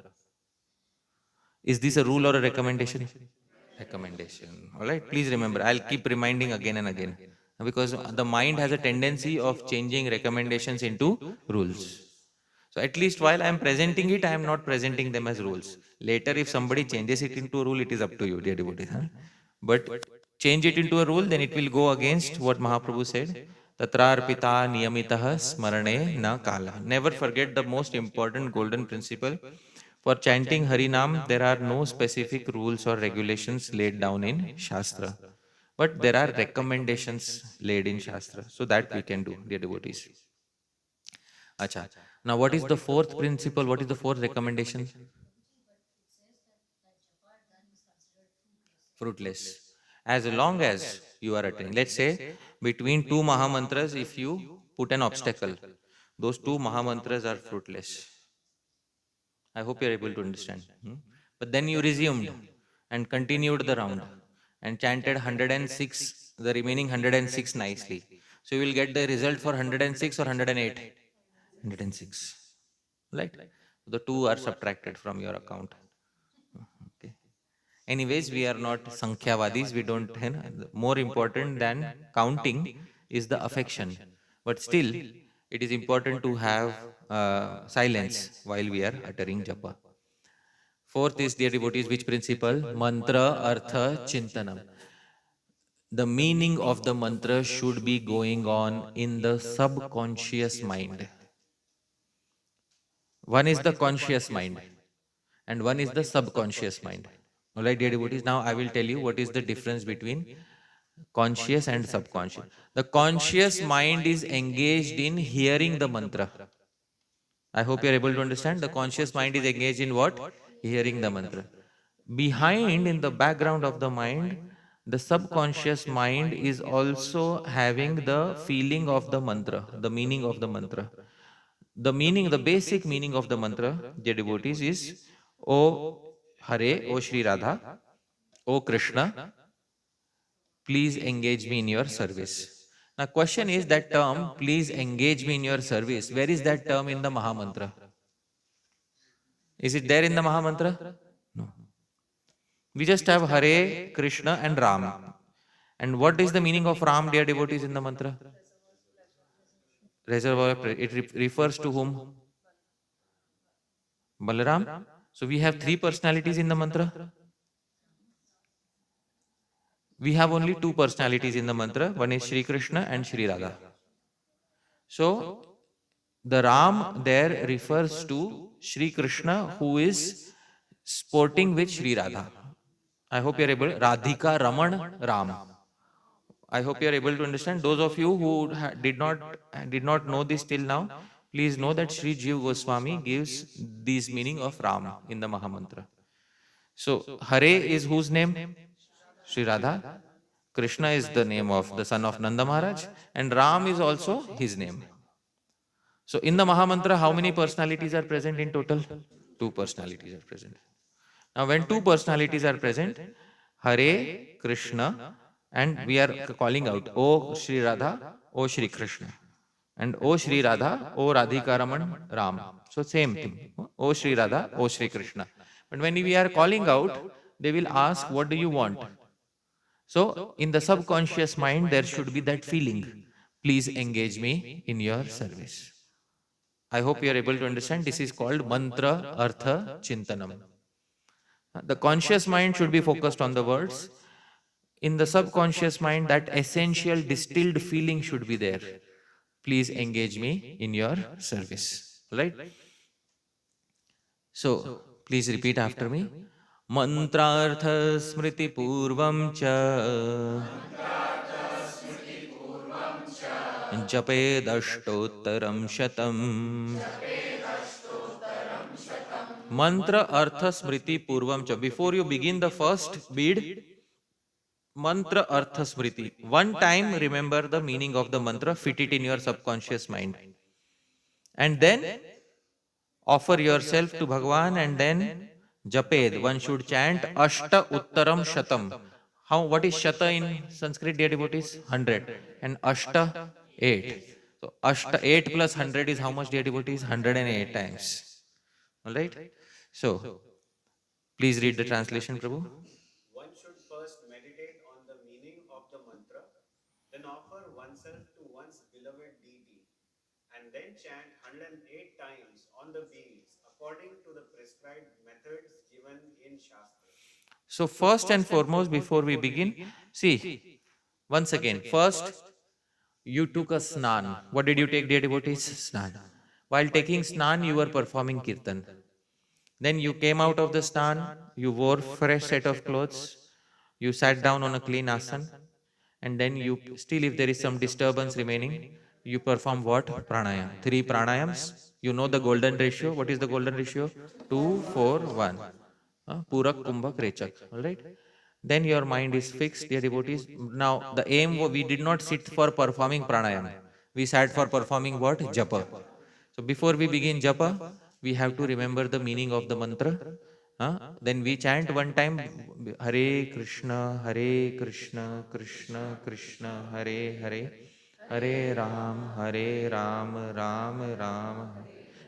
Is this a rule or a recommendation? Recommendation. All right. Please remember, I'll keep reminding again and again because the mind has a tendency of changing recommendations into rules. So at least while I am presenting it, I am not presenting them as rules. Later, if somebody changes it into a rule, it is up to you, dear devotees. Huh? But change it into a rule, then it will go against what Mahaprabhu said. Tatrar pita niyamitah smarane na kala. Never forget the most important golden principle. For chanting Harinam, there are no specific rules or regulations laid down in Shastra. But there are recommendations laid in Shastra. So that we can do, dear devotees. Acha. Now, what is the fourth principle? What is the fourth recommendation? Fruitless. As long as you are attaining, let's say between two Mahamantras, if you put an obstacle, those two Mahamantras are fruitless. I hope you are able to understand. But then you resumed and continued the round and chanted 106, the remaining 106 nicely. So you will get the result for 106 or 108? 106. Right? The two are subtracted from your account. Okay. Anyways, we are not Sankhyavadis. We don't, more important than counting is the affection. But still, it is important to have silence while we are uttering japa. Fourth is, dear devotees, which principle? Mantra Artha Chintanam. The meaning of the mantra should be going on in the subconscious mind. One is the conscious mind and one is the subconscious mind. Alright, dear devotees, now I will tell you what is the difference between conscious and subconscious. The conscious mind is engaged in hearing the mantra. I hope you are able to understand. The conscious mind is engaged in what? Hearing the mantra. Behind, in the background of the mind, the subconscious mind is also having the feeling of the mantra, the meaning of the mantra. The meaning, the basic meaning of the mantra, dear devotees, is O Hare, O Shri Radha, O Krishna, please engage me in your service. Now, question is that term, please engage me in your service. Where is that term in the Mahamantra? Is it there in the Mahamantra? No. We just have Hare, Krishna, and Ram. And what is the meaning of Ram, dear devotees, in the mantra? Reservoir. It refers to whom? Balaram. So we have three personalities in the mantra. We have only two personalities in the mantra. One is Shri Krishna and Shri Radha. So the Ram there refers to Shri Krishna, who is sporting with Shri Radha. I hope you are able. Radhika Raman Ram. I hope you are able to understand. Those of you who did not know this till now, please know that Sri Jiva Goswami gives this meaning of Ram in the Mahamantra. So Hare is whose name? Sri Radha. Krishna is the name of the son of Nanda Maharaj, and Ram is also his name. So in the Mahamantra, how many personalities are present in total? Two personalities are present. Now, when two personalities are present, Hare, Krishna, and we are calling out, O Shri Radha, O Shri Krishna, and O Shri Radha, O Radhika Raman Ram. So, same thing. O Shri Radha, O Shri Krishna. But when we are calling out, they will ask, what do you want? So, in the subconscious mind, there should be that feeling. Please engage me in your service. I hope you are able to understand. This is called Mantra Artha Chintanam. The conscious mind should be focused on the words. In the subconscious mind, that essential distilled feeling should be there. Please engage me in your service. Right? So, please repeat after me. Mantrartha smriti purvam cha japedashtottaram shatam. Mantra Artha Smriti Purvam Cha. Before you begin the first bead, Mantra Artha Smriti. One time remember the meaning of the mantra, fit it in your subconscious mind. And then offer yourself to Bhagwan and then Japed. One should chant Ashta Uttaram Shatam. How, what is Shata in Sanskrit, dear devotees? 100. And Ashta, 8. So Ashta, 8 plus 100 is how much, dear devotees? 108 times. Alright? So, please read the translation, Prabhu. One should first meditate on the meaning of the mantra, then offer oneself to one's beloved deity, and then chant 108 times on the wheels according to the prescribed methods given in Shastra. So, first and foremost, before we begin, see, once again, first you took a snan. What did you take, dear devotees? Snan. While taking snan, you were performing kirtan. Then you came out of the snan, you wore fresh set of clothes, you sat down on a clean asan, and then you still, if there is some disturbance remaining, you perform what? Pranayam. Three pranayams. You know the golden ratio. What is the golden ratio? 2, 4, 1. Purak, Kumbhak, Rechak. All right. Then your mind is fixed, dear devotees. Now, the aim, we did not sit for performing pranayam. We sat for performing what? Japa. So, before we begin japa, we have to remember the meaning of the mantra. Then we chant one time Hare Krishna, Hare Krishna, Krishna Krishna, Hare Hare, Hare Ram, Hare Ram, Ram Ram.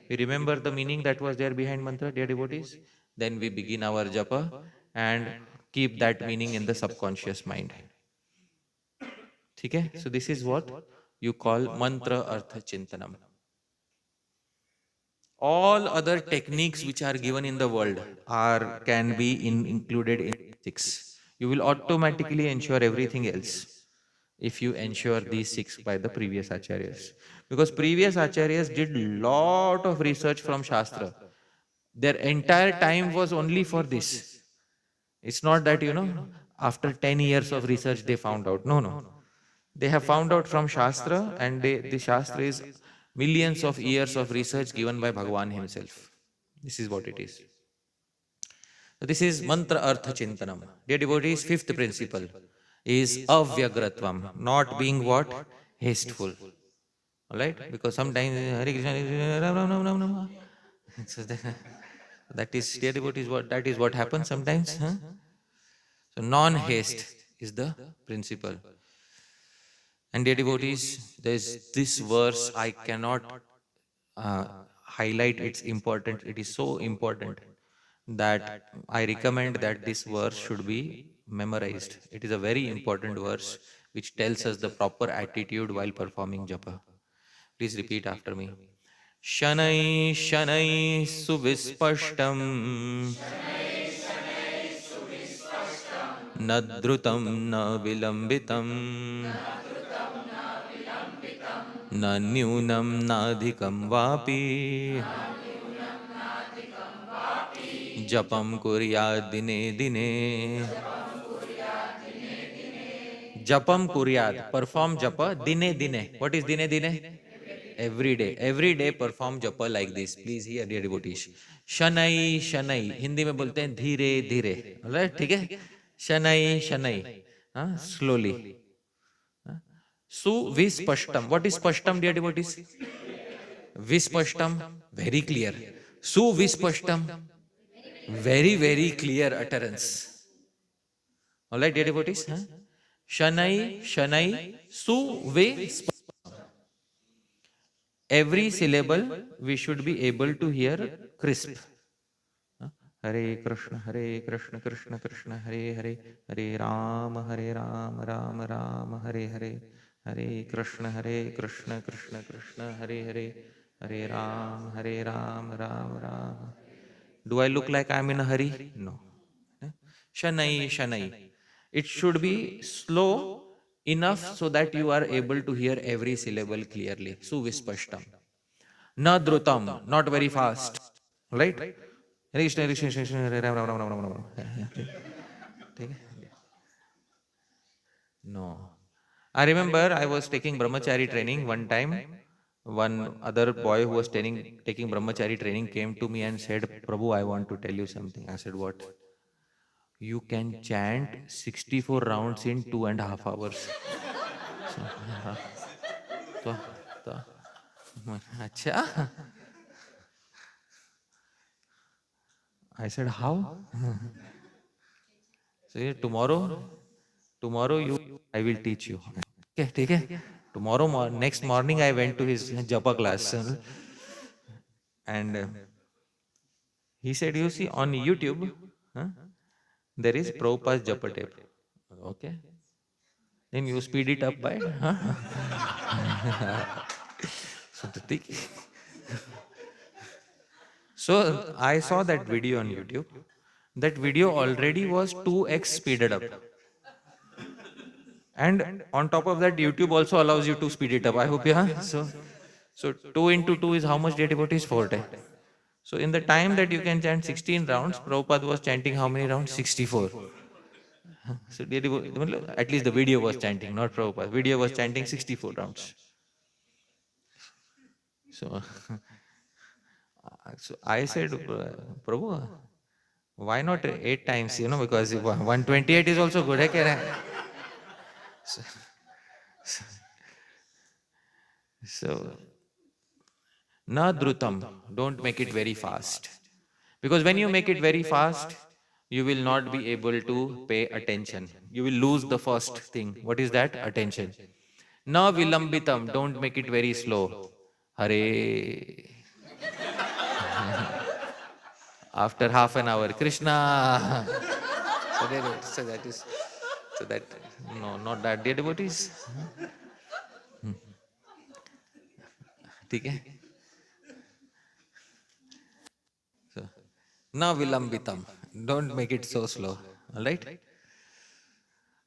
We remember the meaning that was there behind mantra, dear devotees. Then we begin our japa and keep that meaning in the subconscious mind. Okay? So this is what you call mantra artha chintanam. All other techniques which are given in the world are can be included in six. You will automatically ensure everything else if you ensure these six by the previous acharyas. Because previous acharyas did lot of research from Shastra. Their entire time was only for this. It's not that, after 10 years of research they found out. No, no. They have found out from Shastra, and the Shastra is millions of years of research given by Bhagwan himself. This is what it is. So this is mantra artha chintanam. Dear devotees, fifth principle is avyagratvam, not being what? Hasteful. Alright? Because sometimes Hare Krishna, Ram Ram Ram Ram Ram. So that is, dear devotees, that is what happens sometimes. Huh? So non-haste is the principle. And dear devotees, there is this verse I cannot highlight its importance. It is so important that I recommend that this verse should be memorized. It is a very important verse which tells us the proper attitude while performing japa. Please repeat after me. Shanai Shanai Suvispashtam Nadrutam Na Vilambitam Na Nyunam Nadhikam Vapi Japam Kuryad Dine Dine. Japam Kuryad. Perform japa dine dine. What is dine dine? Every day. Every day perform japa like this. Please hear, dear devotees. Shanai Shanai. Hindi में बोलते हैं धीरे धीरे. Alright, ठीक है? Shanai Shanai. Slowly. Suvispashtam. What is Spashtam, dear devotees? Vispashtam. Very clear. Suvispashtam. Very, very clear utterance. Alright, dear devotees? Shanai, Shanai, Su, Ve, Sp. Every syllable we should be able to hear crisp. Hare Krishna, Krishna Krishna, Hare Hare, Hare Ram, Ram Ram, Hare Hare, Hare Krishna, Krishna Krishna, Hare Hare, Hare Ram, Ram Ram. Do I look like I am in a hurry? No. Shanai, Shanai. It should be slow enough so that you are able to hear every syllable clearly. Suvispashtam. Na drutam, not very fast. Right? Krishna, Krishna, Krishna, Ram, Ram, Ram, Ram, Ram, Ram. Take it? No. I remember I was taking brahmachari training one time. One other boy who was taking brahmachari training came to me and said, Prabhu, I want to tell you something. I said, what? You can chant 64 rounds in 2.5 hours. So, तो, तो, अच्छा? I said, how? So yeah, tomorrow I will teach you. Okay, ठीक है? Next morning I went to his japa class, and he said, you see on YouTube, huh, there is Prabhupada's japa tape. Okay, then you speed it up by, huh? So the thing, so I saw that video on YouTube. That video already was 2x speeded up. And on top of that, YouTube also allows you to speed it up. I hope, yeah. So 2 into 2 is how much, dear devotees? 40. So in the time that you can chant 16 rounds, Prabhupada was chanting how many rounds? 64. So dear at least the video was chanting, not Prabhupada. Video was chanting 64 rounds. So, so I said, Prabhu, why not 8 times? Because 128 is also good. Hai? So, so na drutam, don't make it very fast. Because when you make it very fast, you will not be able to pay attention. You will lose the first thing. What is that? Attention. Na vilambitam, don't make it very slow. Hare. After half an hour, Krishna. So that is, so that, no, not that, dear devotees. ठीक है? So, na vilambitam, don't make it so slow. All right?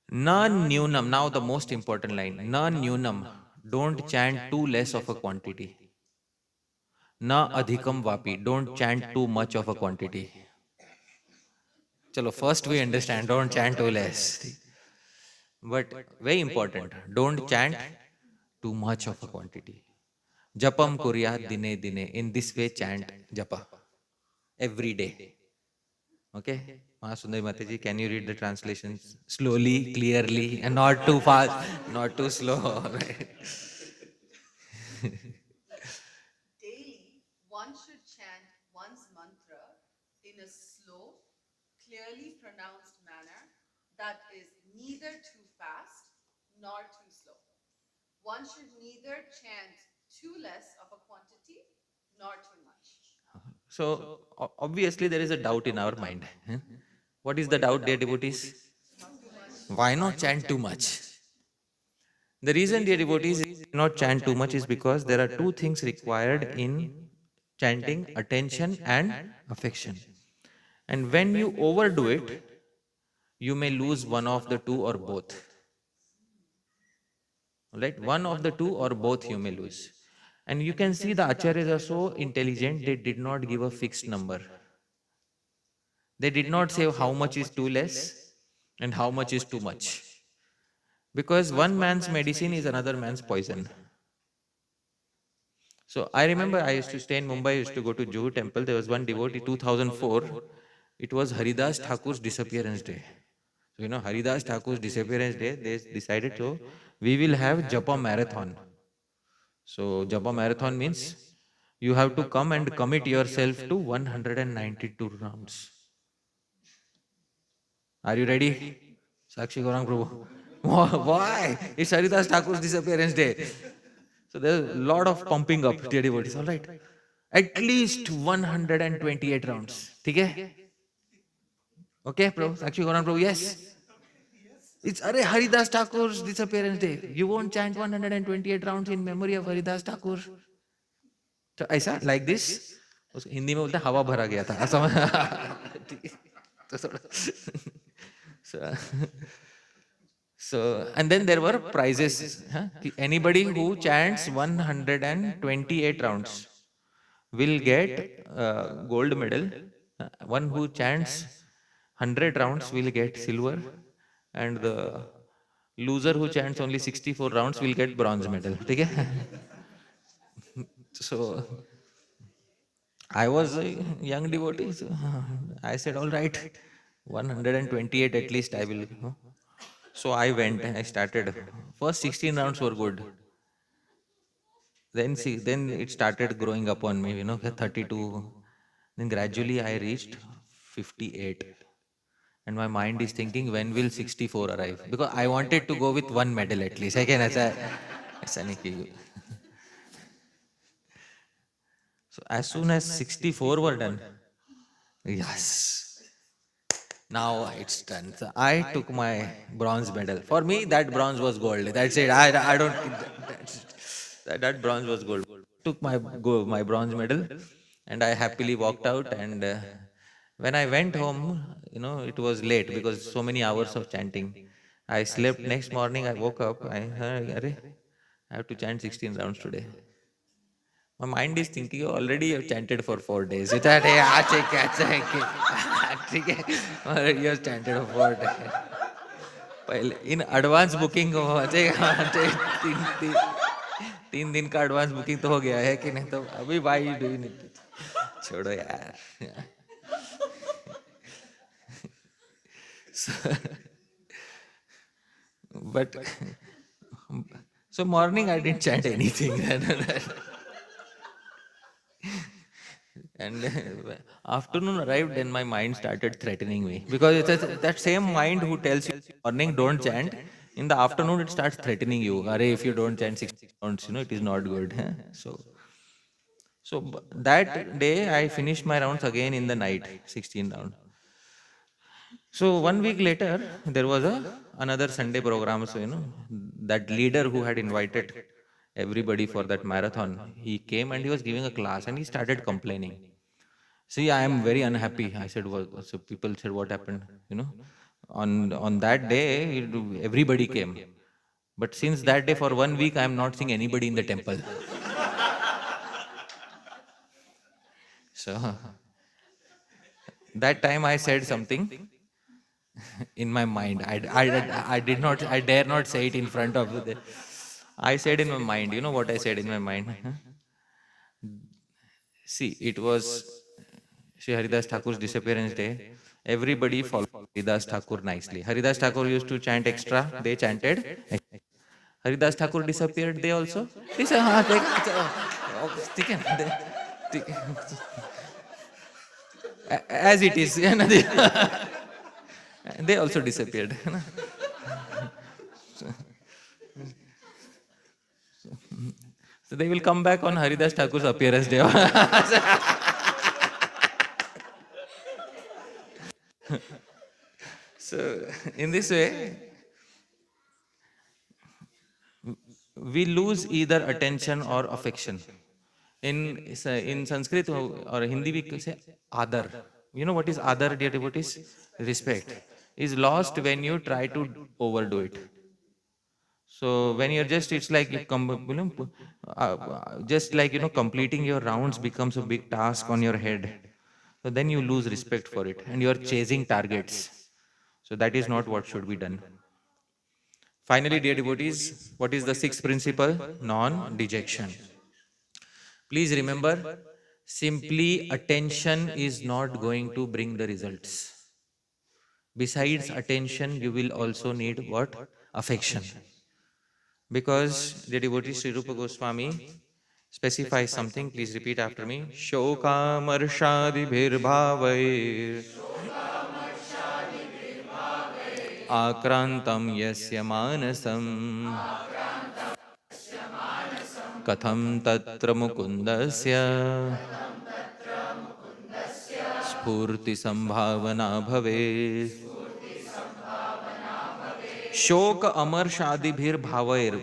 Na nyunam, now the most important line. Na nyunam, don't chant too less of a quantity. Na adhikam vapi, don't chant too much of a quantity. Chalo, first we understand, don't chant too less. But very important, don't chant too much of a quantity. Japam kuryat dine dine. In this way, chant japa every day. Okay? Mahasundari Mataji, can you read the translations slowly, clearly, and not too fast, not too slow? Right? Daily, one should chant one's mantra in a slow, clearly pronounced manner that is neither too fast nor too slow. One should neither chant too less of a quantity nor too much. So, obviously, there is a doubt in our mind. What is the doubt, dear devotees? Not too much. Why not chant too much? The reason, dear devotees, not chant too much is because there are two things required in chanting: attention and affection. And when you overdo it, you may lose one of the two or both. Right? One of the two or both you may lose. And you can see the acharyas are so intelligent, they did not give a fixed number. They did not say how much is too less and how much is too much. Because one man's medicine is another man's poison. So I remember I used to stay in Mumbai, I used to go to Juhu temple. There was one devotee, 2004. It was Haridas Thakur's disappearance day. So, Haridas Thakur's disappearance day, they decided, so we will have Japa marathon. So Japa marathon means you have to come and commit yourself to 192 rounds. Are you ready? Sakshi Gaurang Prabhu. Why? It's Haridas Thakur's disappearance day. So there's a lot of pumping up, dear devotees. All right. At least 128 rounds. Okay? Okay, Prabhu? Sakshi Gaurang Prabhu, yes. It's Haridas Thakur's disappearance day. You won't chant 128 rounds in memory of Haridas Thakur. तो ऐसा like this, उसको हिंदी में बोलते हैं हवा भरा गया था ऐसा तो थोड़ा so, so and then there were prizes, huh? Anybody who chants 128 rounds will get gold medal. One who chants 100 rounds will get silver, and the loser who chants only 64 rounds will get bronze medal. Okay? So I was a young devotee, so I said, all right. 128 at least I will. So I went and I started. First 16 rounds were good. Then see, then it started growing up on me, 32. Then gradually I reached 58. And my mind is thinking, when will 64 arrive? Because I wanted to go with one medal at least. I can, ऐसा नहीं कि- So as soon as 64 were done, yes, now it's done. So I took my bronze medal. For me, that bronze was gold. That's it. I don't. That bronze was gold. Took my bronze medal, and I happily walked out. And when I went home, it was late because so many hours of chanting. I slept. Next morning, I woke up. Arey, I have to chant 16 rounds today. My mind is thinking, "Oh, already you've chanted for 4 days. You thought, hey, ठीक है, already you've chanted for 4 days. पहले in advance booking हो जाएगा, तीन तीन 3 दिन का advance booking तो हो गया है कि नहीं, तो अभी भाई डू इट, छोड़ो यार. But so morning I didn't chant anything. And afternoon arrived, then my mind started threatening me, because that same mind who tells you morning don't chant, in the afternoon it starts threatening you. Are if you don't chant 6 rounds, it is not good. Huh? That day I finished my rounds again in the night, 16 round. So 1 week later, there was another Sunday program. So that leader who had invited everybody for that marathon, he came and he was giving a class and he started complaining. See, I am very unhappy. I said, "What?" So people said, "What happened?" You know, on that day, everybody came. But since that day, for 1 week, I am not seeing anybody in the temple. So that time, I said something in my mind. I did not, I dare not say it in front of the. I said in my mind. You know what I said in my mind? See, it was Sri Haridas Thakur's disappearance day. Everybody followed Haridas Thakur nicely. Haridas Thakur used to chant extra. They chanted. Haridas Thakur disappeared. They also. They said, "हाँ, ठीक है ना, ठीक है." As it is. They also disappeared. So they will come back on Haridas Thakur's appearance day. So in this way, we lose either attention or affection. In Sanskrit or Hindi, we say adar. You know what is adar, dear devotees? Respect is lost when you try to overdo it. So when you're just, it's like just like completing your rounds becomes a big task on your head. So then you lose respect for it, and you're chasing targets. So that is not what should be done. Finally, dear devotees, what is the sixth principle? Non-dejection. Please remember, simply attention is not going to bring the results. Besides attention, you will also need what? Affection. Because the devotee Sri Rupa Goswami specifies something, please repeat after me. Shokamarshadi bhirbhavair akrantam yasya manasam katham tatra mukundasya स्फूर्ति संभावना भवे. शोक अमर्षादि भीर भावैर.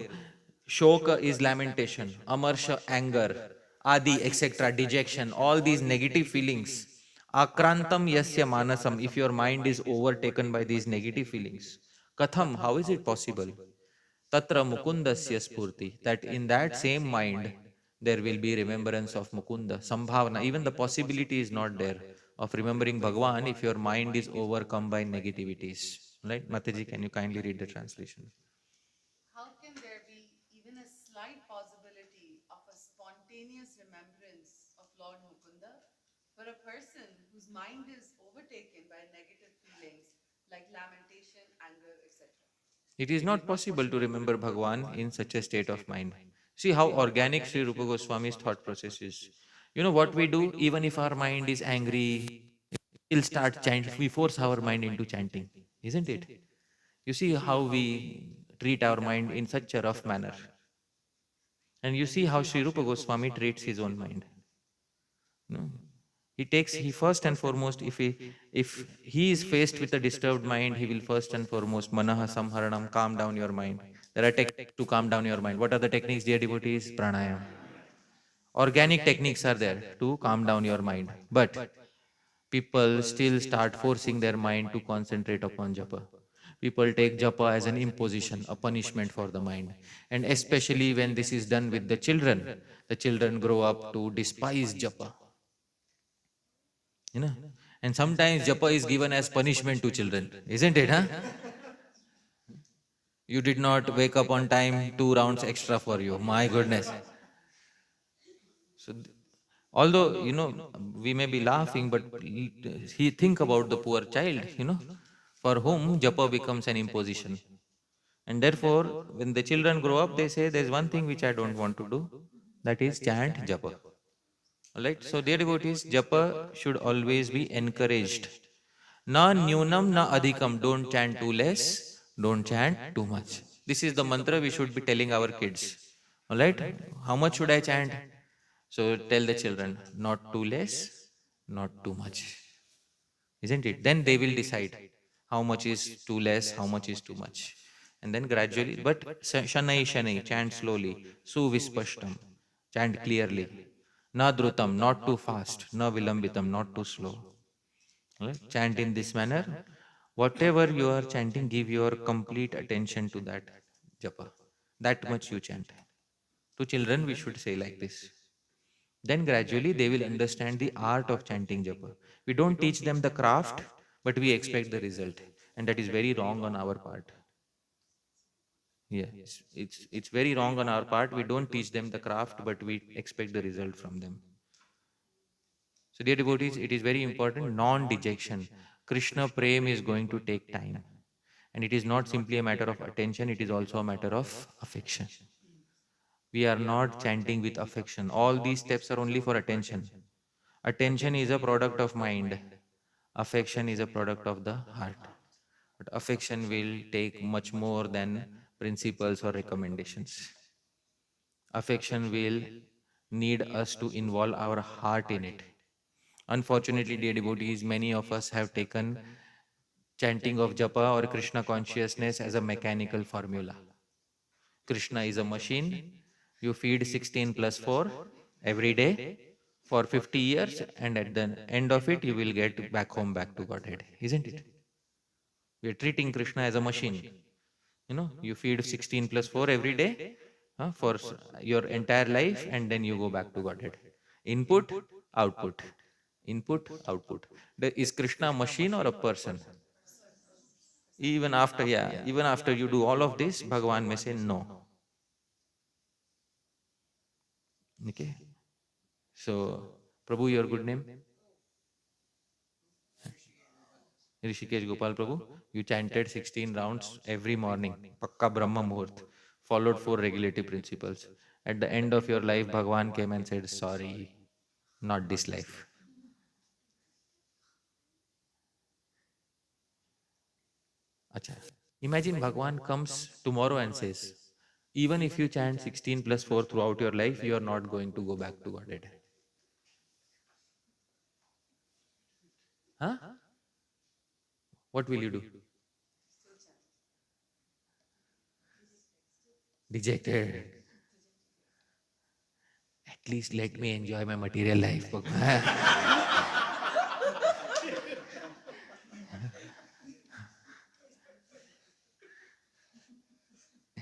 Shoka is lamentation, amarsha anger, adi etc. dejection, all these negative feelings. Akrantam yasya manasam, if your mind is overtaken by these negative feelings. Katham, how is it possible? Tatra mukundasya spurti, that in that same mind there will be remembrance of Mukunda, Sambhavana. Even the possibility is not there of remembering Bhagwan if your mind is overcome by negativities. Right? Mataji, can you kindly read the translation? How can there be even a slight possibility of a spontaneous remembrance of Lord Mukunda for a person who whose mind is overtaken by negative feelings like lamentation, anger, etc. It is not possible to remember Bhagwan in such a state of mind. See how organic Sri Rupa Goswami's thought process is. You know what we do? Even if our mind is angry, we'll start chanting. We force our mind into chanting, isn't it? You see how we treat our mind in such a rough manner. And you see how Sri Rupa Goswami treats his own mind. No? He first and foremost, if he is faced with a disturbed mind, he will first and foremost manaha samharanam, calm down your mind. There are techniques to calm down your mind. What are the techniques, dear devotees? Pranayam. Organic techniques are there to calm down your mind. But people still start forcing their mind to concentrate upon japa. People take japa as an imposition, a punishment for the mind. And especially when this is done with the children grow up to despise japa. You know? And sometimes japa is given as punishment to children, isn't it, huh? You did not wake up on time, 2 rounds extra for you. My goodness. So, although, we may be laughing, but he think about the poor child, for whom japa becomes an imposition. And therefore, when the children grow up, they say, there's one thing which I don't want to do, that is chant japa. Alright, so dear devotees, japa should always be encouraged. Na nyunam na adhikam. Don't chant too less, don't chant too much. This is the mantra we should be telling our kids. Alright? How much should I chant? So tell the children, not too less, not too much. Isn't it? Then they will decide how much is too less, how much is too much. And then gradually, but shanai shanai, chant slowly. Suvispashtam, chant clearly. Na drutam, not too fast. Na vilambitam, not too slow. Right? Chant in this manner. Whatever you are chanting, give your complete attention to that japa. That much you chant. To children, we should say like this. Then gradually they will understand the art of chanting japa. We don't teach them the craft, but we expect the result. And that is very wrong on our part. Yes, it's very wrong on our part. We don't teach them the craft, but we expect the result from them. So, dear devotees, it is very important non dejection. Krishna Prem is going to take time. And it is not simply a matter of attention, it is also a matter of affection. We are not chanting with affection. All these steps are only for attention. Attention is a product of mind, affection is a product of the heart. But affection will take much more than principles or recommendations. Affection will need us to involve our heart in it. Unfortunately, dear devotees, many of us have taken chanting of japa or Krishna consciousness as a mechanical formula. Krishna is a machine. You feed 16 plus 4 every day for 50 years, and at the end of it, you will get back home, back to Godhead. Isn't it? We are treating Krishna as a machine. You feed 16 plus 4 every day for your entire life, and then you go back to Godhead. Input, output. Input, output. Is Krishna a machine or a person? Even after, yeah, even after you do all of this, Bhagavan may say no. Okay. So, Prabhu, your good name? Rishikesh Gopal Prabhu. You chanted 16 rounds every morning. Pakka Brahma Muhurt. Followed 4 regulative principles. At the end of your life, Bhagavan came and said, sorry, not this life. Acha. Imagine Bhagavan comes tomorrow and says, even if you chant 16 plus 4 throughout your life, you are not going to go back to Godhead. Huh? What will you do? Dejected. At least let me enjoy my material life.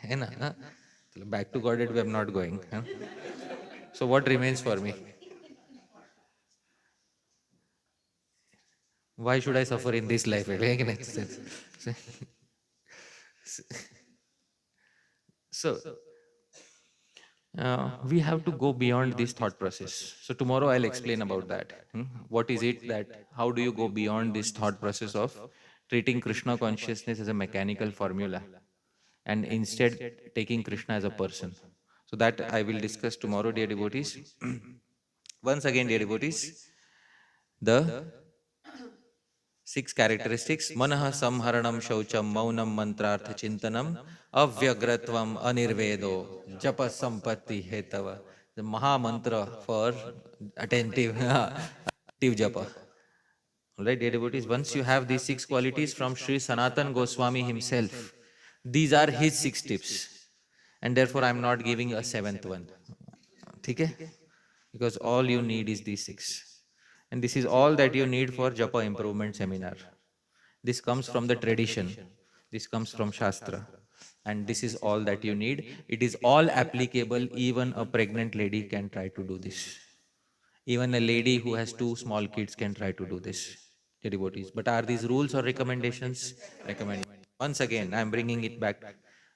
है ना? हाँ? चलो, back to Godhead we are not going. Huh? So what remains for me? Why should I suffer in this life? So we have to go beyond this thought process. So tomorrow I'll explain about that. What is it that, how do you go beyond this thought process of treating Krishna consciousness as a mechanical formula and instead taking Krishna as a person? So that I will discuss tomorrow, dear devotees. Once again, dear devotees, the six characteristics: Manaha Samharanam Shaucham Maunam Mantrartha Chintanam Avyagratvam Anirvedo Japa Sampatti Hetava. The Maha Mantra for attentive attentive japa. Alright, dear devotees, once you have these six qualities from Sri Sanatan Goswami himself, these are his six tips. And therefore I am not giving a seventh one. Okay? Because all you need is these six. And this is all that you need for Japa improvement seminar. This comes from the tradition. This comes from Shastra. And this is all that you need. It is all applicable. Even a pregnant lady can try to do this. Even a lady who has two small kids can try to do this, the devotees. But are these rules or recommendations? Recommend. Once again, I am bringing it back.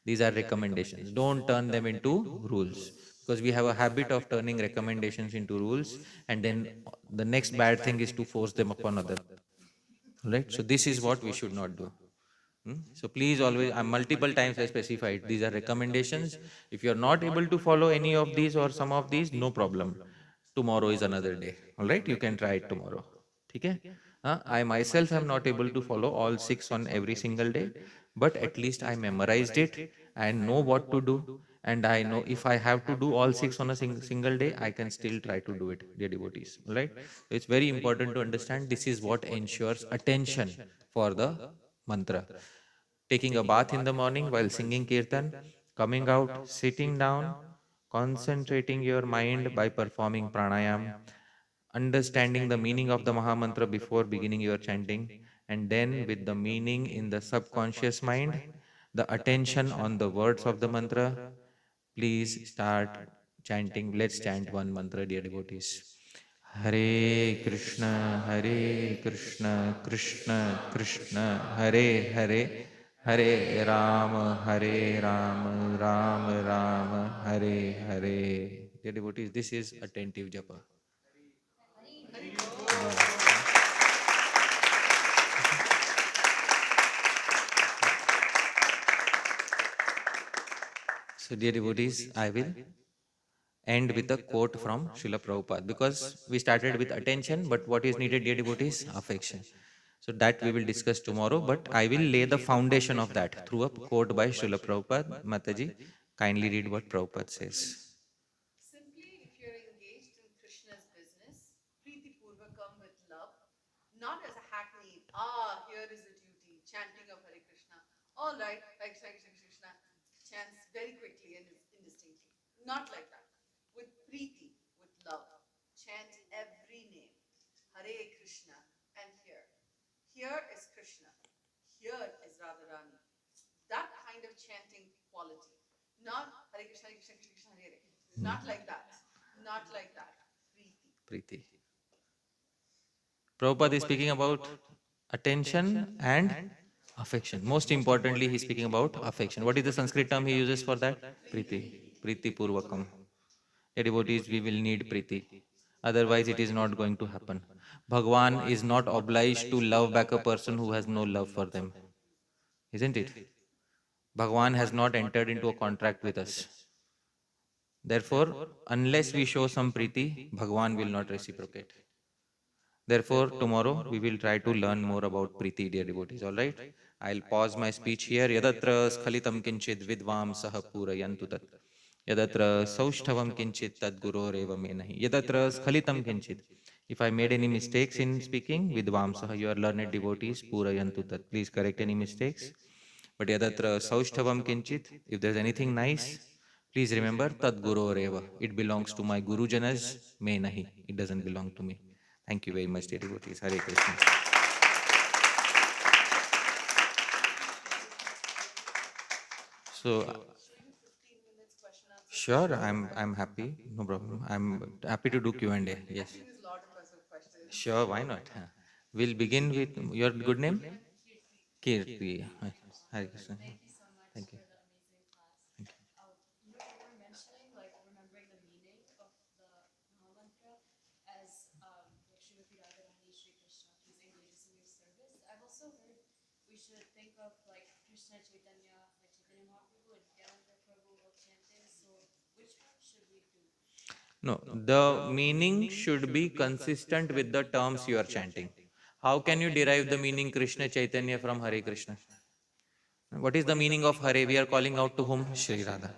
These are recommendations. Don't turn them into rules. Because we have a habit of turning recommendations into rules, and then the next bad thing is to force them upon others. Right? So this is what we should not do. So please always, multiple times I specified, these are recommendations. If you are not able to follow any of these or some of these, no problem. Tomorrow is another day. All right, you can try it tomorrow. Okay? I myself am not able to follow all six on every single day, but at least I memorized it and know what to do. And I know if I have to do all six on a single day, I can still try to do it, dear devotees. All right? It's very important to understand this is what ensures attention for the mantra. Taking a bath in the morning while singing kirtan, coming out, sitting down, concentrating your mind by performing pranayam, understanding the meaning of the Mahamantra before beginning your chanting, and then with the meaning in the subconscious mind, the attention on the words of the mantra, please start chanting. Let's chant one mantra, dear devotees. Hare Krishna, Krishna Krishna, Hare Hare, Hare Ram, Ram Ram, Hare Hare. Dear devotees, this is attentive japa. So, dear devotees, I will end with a quote from Srila Prabhupada, because we started with attention, but what is needed, dear devotees? Affection. So that we will discuss tomorrow, but I will lay the foundation of that through a quote by Srila Prabhupada. Mataji, kindly read what Prabhupada says. Simply, if you're engaged in Krishna's business, Preeti Purvakam with love, not as a hackneyed, here is a duty, chanting of Hare Krishna. All right, Hare Krishna, Krishna, Krishna, Krishna, chants very quickly and indistinctly. Not like that. With Preeti, with love, chant every name. Hare Krishna, and here. Here is Krishna. Here is Radharani. That kind of chanting quality. Not Hare Krishna, Hare Krishna, Krishna Krishna, Hare Hare. Not like that. Not like that. Preeti. Preeti. Prabhupada is speaking about attention and affection. Most importantly, he is speaking about affection. What is the Sanskrit term he uses for that? Preeti. Preeti Purvakam. Devotees, we will need Preeti. Otherwise, it is not going to happen. Bhagwan is not obliged to love back a person who has no love for them. Isn't it? Bhagwan has not entered into a contract with us. Therefore, unless we show some Preeti, Bhagwan will not reciprocate. Therefore, tomorrow we will try to learn more about Preeti, dear devotees. All right? I'll pause my speech here. Yadatra skhalitam kinchid vidvam saha purayantu tat. Yadatra saushthavam kinchit tad guroreva me nahi. Yadatra skhalitam kinchit. If I made any mistakes in speaking, vidvam saha, you are learned devotees, purayantu tat. Please correct any mistakes. But yadatra saushthavam kinchit, if there's anything nice, please remember tad guroreva. It belongs to my gurujanas, me nahi. It doesn't belong to me. Thank you very much, dear devotees. Hare Krishna. So, 15 minutes question answer sure, session. I'm happy. No problem. I'm happy to do Q&A. Yes. Actually, there's a lot of us with questions. Sure, why not? We'll begin with your good name? Kirti. Hare Krishna. Thank you. Thank you. also heard we should think of like Krishna Chaitanya, like Chaitanya Mahaprabhu and Nityananda Prabhu all chanting. So which one should we do? No, the meaning should be consistent with the terms you are chanting. How can you derive the meaning Krishna Chaitanya from Hare Krishna? What is the meaning of Hare? We are calling out to whom? Shri Radha.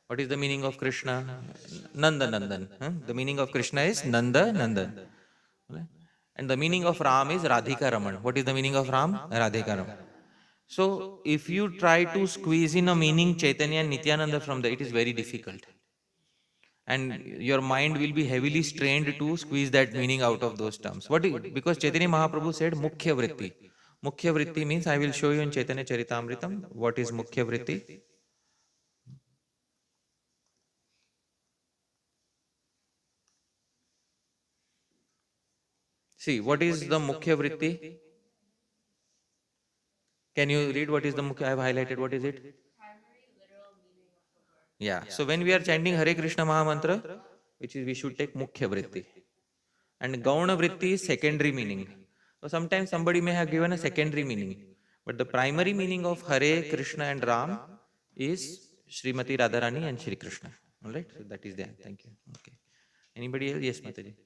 What is the meaning of Krishna? Nanda Nandan. The meaning of Krishna is Nanda Nandan. And the meaning of Ram is Radhika Raman. What is the meaning of Ram? Radhika Raman. So if you try to squeeze in a meaning Chaitanya and Nityananda from there, it is very difficult. And your mind will be heavily strained to squeeze that meaning out of those terms. Because Chaitanya Mahaprabhu said Mukhya Vritti. Mukhya Vritti means, I will show you in Chaitanya Charitamritam what is Mukhya Vritti. See, what is the Mukhya Vritti? Can you read what is the Mukhya? I have highlighted. What is it? Primary literal meaning of the word. Yeah. So when we are chanting Hare Krishna Maha Mantra, which is we should take Mukhya Vritti. And Gauna Vritti is secondary meaning. So sometimes somebody may have given a secondary meaning. But the primary meaning of Hare, Krishna and Ram is Srimati Radharani and Shri Krishna. Alright? So that is there. Thank you. Okay. Anybody else? Yes, Mataji. So,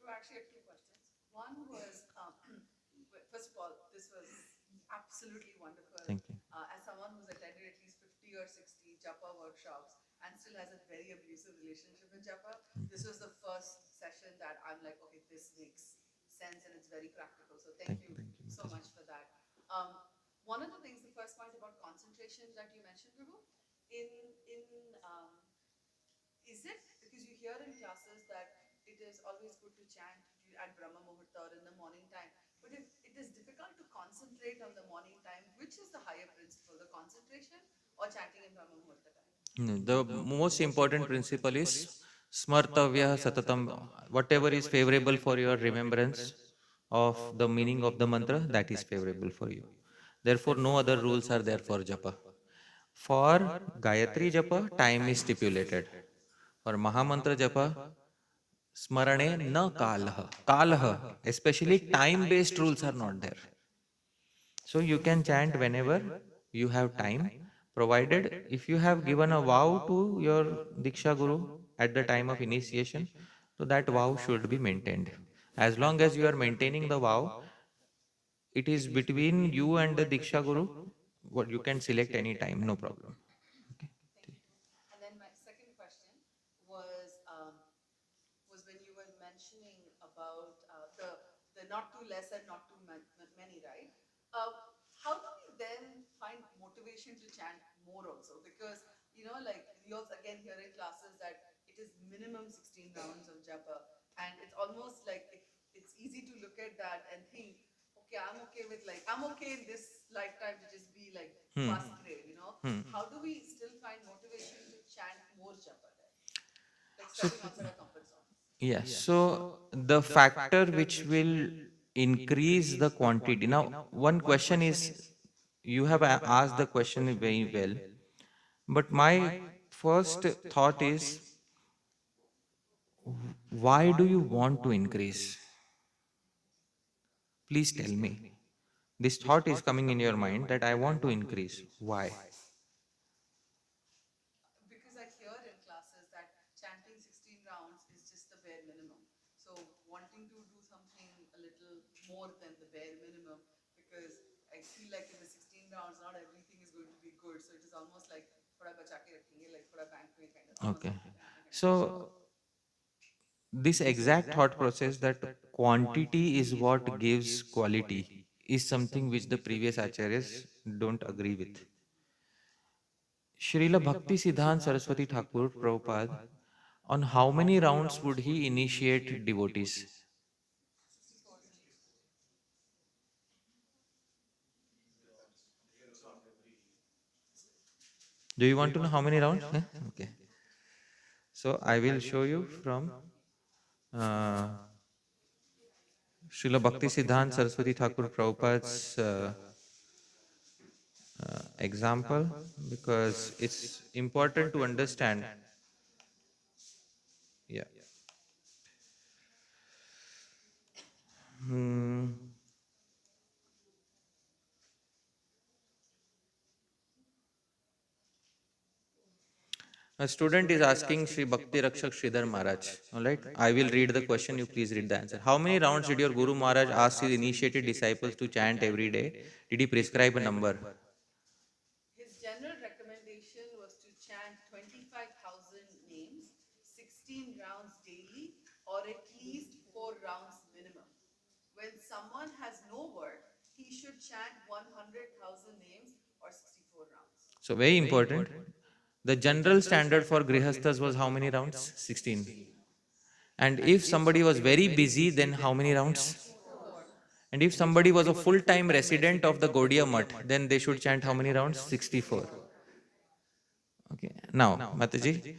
Prabhu, actually, I have two questions. One was, first of all, this was absolutely wonderful. Thank you. As someone who's attended at least 50 or 60 japa workshops and still has a very abusive relationship with japa, this was the first session that I'm like, okay, this makes sense and it's very practical. So thank you Thank you, so Mataji. much for that. Um, one of the things, the first point about concentration that you mentioned, Prabhu, in in is it because you hear in classes that it is always good to chant at Brahma Muhurta or in the morning time? But if it is difficult to concentrate on the morning time, which is the higher principle, the concentration or chanting in Brahma Muhurta time? No, the most important principle is Smartavya Satatam. Whatever is favorable for your remembrance of the meaning of the mantra, that is favorable for you. Therefore, no other rules are there for japa. For Gayatri japa, time is stipulated. For Mahamantra japa, smarane na kalaha. Kalaha, especially time-based rules are not there. So you can chant whenever you have time, provided if you have given a vow to your Diksha Guru at the time of initiation, so that vow should be maintained. As long as you are maintaining the vow, it is between you and the Diksha Guru. What you can select any time, no problem. Okay. Thank you. And then my second question was was when you were mentioning about the not too less and not too many, right? Uh, how do we then find motivation to chant more also? Because like you also again hear in classes that it is minimum 16 rounds of japa, and it's almost like if it's easy to look at that and think, okay, I'm okay in this lifetime to just be like Hmm. first grade. Hmm. How do we still find motivation to chant more japa then? Like So, stepping outside our comfort zone. yes. So the factor which will increase the quantity. Now, one question is, you have asked the question very well, but my first thought is, why do you want to increase? Please tell me. This thought is coming in your mind that I want to increase. Why? Because I hear in classes that chanting 16 rounds is just the bare minimum. So wanting to do something a little more than the bare minimum, because I feel like in the 16 rounds not everything is going to be good. So it is almost like thoda bacha ke rakhenge, like thoda bank mein kind of, almost Okay. bank mein kind of thing. So, this exact thought process that quantity is what gives quality is something which the previous acharyas don't agree with. Srila Bhakti Siddhant Saraswati Thakur Prabhupada, on how many rounds would he initiate devotees? 64 rounds. Do you want to know how many rounds? Okay. So I will show you from uh, Srila Bhakti Siddhant Saraswati Thakur Prabhupada's example, because it's important to understand. Yeah. Hmm. A student is asking Sri Bhakti Rakshak Sridhar Maharaj. All right, I will read the question. You please read the answer. How many rounds did your Guru Maharaj ask his initiated disciples to chant every day? Did he prescribe a number? His general recommendation was to chant 25,000 names, 16 rounds daily, or at least 4 rounds minimum. When someone has no work, he should chant 100,000 names or 64 rounds. So very important. The general standard for grihasthas was how many rounds? 16. And if somebody was very busy, then how many rounds? 4. And if somebody was a full-time resident of the Gaudiya Mutt, then they should chant how many rounds? 64. Okay. Now, Mataji,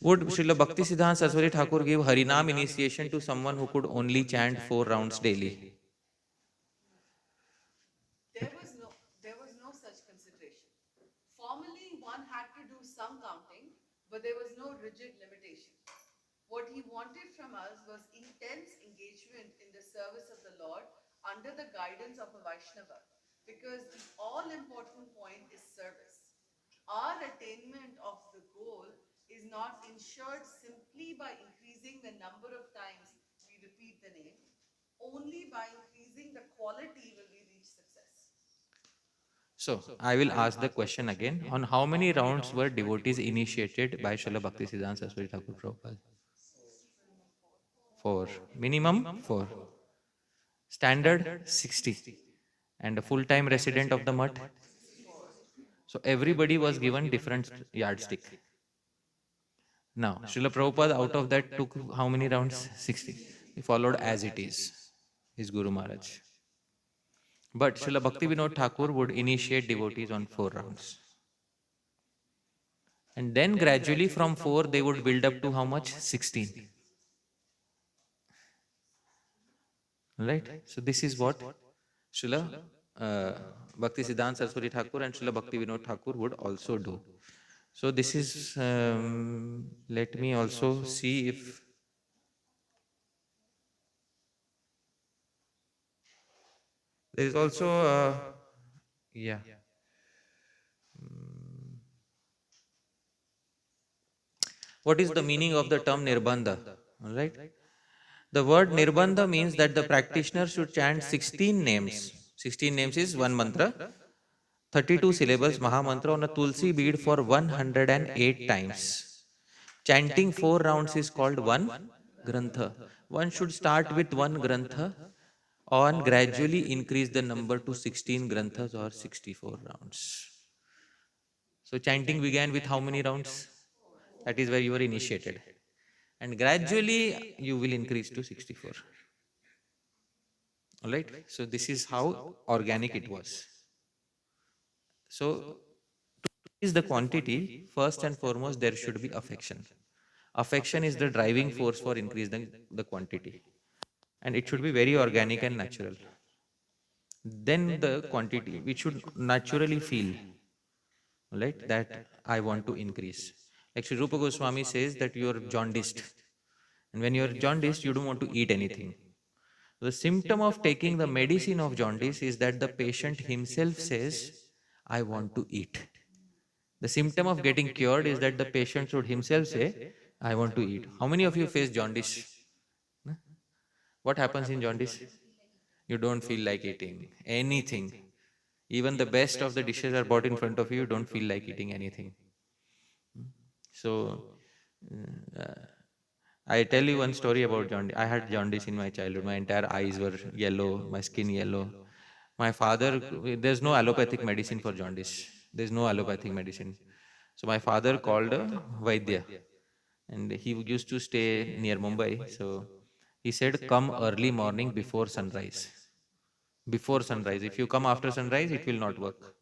would Srila Bhakti Siddhanta Saraswati Thakur give Harinam initiation to someone who could only chant 4 rounds daily? There was no there was no such consideration. Formally, one had to do some counting, but there was no rigid limitation. What he wanted from us was intense engagement in the service of the Lord under the guidance of a Vaishnava, because the all important point is service. Our attainment of the goal is not ensured simply by increasing the number of times we repeat the name. Only by increasing the quality will we reach success. So, I will ask the question again. On how many rounds were devotees initiated by Srila Bhakti Siddhanta Saraswati Thakur Prabhupada? Four. Minimum? Four. Standard? 60. And a full-time resident of the mutt? 64. So everybody was given different yardstick. Now, Srila Prabhupada out of that took how many rounds? 60. He followed as it is, his Guru Maharaj. But Srila Bhakti Vinod Thakur would initiate devotees on 4 rounds. And then gradually from 4 they would build up to how much? 16. Right? So this is what Srila Bhakti Siddhanta Saraswati Thakur and Srila Bhakti Vinod Thakur would also do. So this is, let me also see if there is also, yeah. What is the meaning of the term nirbandha? All right. The word nirbandha means that the practitioner should chant 16 names. 16 names is one mantra, 32 syllables Mahamantra on a tulsi bead for 108 times. Chanting 4 rounds is called one grantha. One should start with one grantha and gradually increase the number to 16 granthas or 64 rounds. So chanting began with how many rounds? That is where you were initiated. And gradually you will increase to 64. All right. So this is how organic it was. So is the quantity, first and foremost, there should be affection. Affection is the driving force for increasing the quantity. And it should be very organic and natural. Then the quantity, which should naturally feel, right, that I want to increase. Like Sri Rupa Goswami says that you are jaundiced. And when you are jaundiced, you don't want to eat anything. The symptom of taking the medicine of jaundice is that the patient himself says, I want to eat. The symptom of getting cured is that the patient should himself say, I want to eat. How many of you face jaundice? What happens in jaundice? You don't feel like eating anything. Even the best of the dishes are brought in front of you, you don't feel like eating anything. So, uh, I tell you one story about jaundice. I had jaundice in my childhood. My entire eyes were yellow, my skin yellow. My father, there's no allopathic medicine for jaundice. There's no allopathic medicine. So my father called a Vaidya, and he used to stay near Mumbai. So he said, come early morning before sunrise. Before sunrise. If you come after sunrise, it will not work.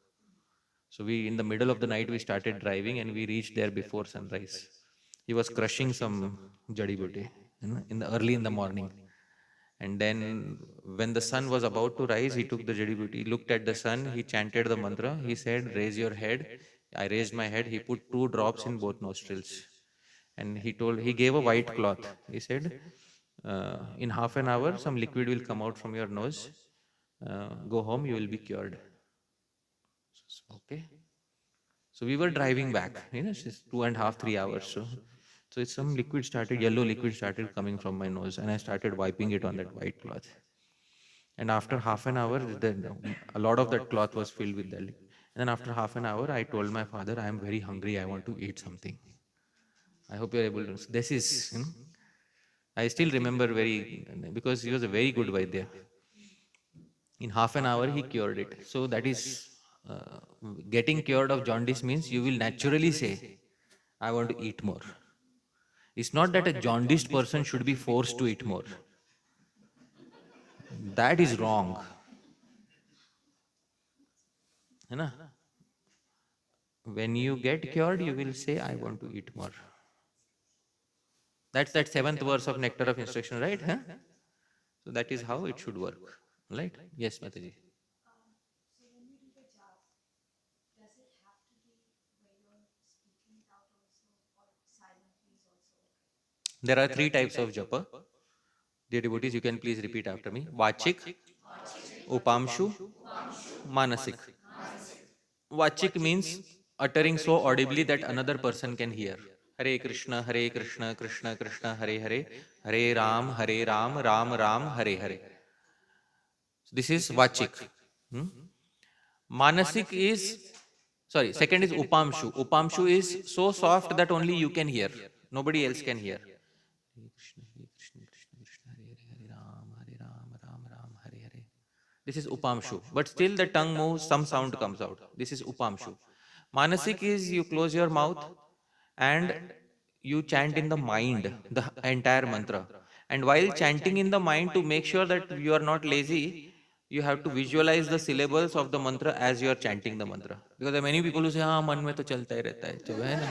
So we, in the middle of the night, we started driving and we reached there before sunrise. He was crushing some jadi booty in the early in the morning. And then when the sun was about to rise, he took the jadi booty, looked at the sun, he chanted the mantra, he said, raise your head. I raised my head, he put 2 drops in both nostrils. And he gave a white cloth. He said, in half an hour, some liquid will come out from your nose. Go home, you will be cured. Okay. So we were driving back, it's just 2.5, 3 hours. So it's some liquid started, yellow liquid started coming from my nose, and I started wiping it on that white cloth. And after half an hour, a lot of that cloth was filled with that. And then after half an hour, I told my father, I am very hungry. I want to eat something. I hope you're able to. This is, I still remember very, because he was a very good Vaidya. In half an hour, he cured it. So that is, getting cured of jaundice means you will naturally say, I want to eat more. It's not that a jaundiced person should be forced to eat more. That is wrong. है ना? When you get cured, you will say, I want to eat more. That's that seventh verse of Nectar of Instruction, right? Huh? So that is how it should work. Right? Yes, Mataji. So when you do the jap, does it have to be where you're speaking it out also, or silently is also okay? There are three types of japa. Dear devotees, you can please repeat after me. Vachik, Upamshu, Manasik. Vachik means uttering so audibly that another person can hear. Hare Krishna, Hare Krishna, Krishna Krishna, Hare Hare, Hare Ram, Hare Ram, Ram Ram, Hare Hare. So this is Vachik. Hmm? Manasik is, sorry, second is Upamshu. Upamshu is so soft that only you can hear. Nobody else can hear. Hare Krishna, Hare Krishna, Krishna Krishna, Hare Hare, Hare Ram, Ram Ram, Hare Hare. This is Upamshu. But still the tongue moves, some sound comes out. This is Upamshu. Manasik is you close your mouth and you chant in the mind the entire mantra. And while chanting in the mind, to make sure that you are not lazy, you have to visualize the syllables of the mantra as you are chanting the mantra. Because there are many people who say, हाँ मन में तो चलता ही रहता है, तो है ना.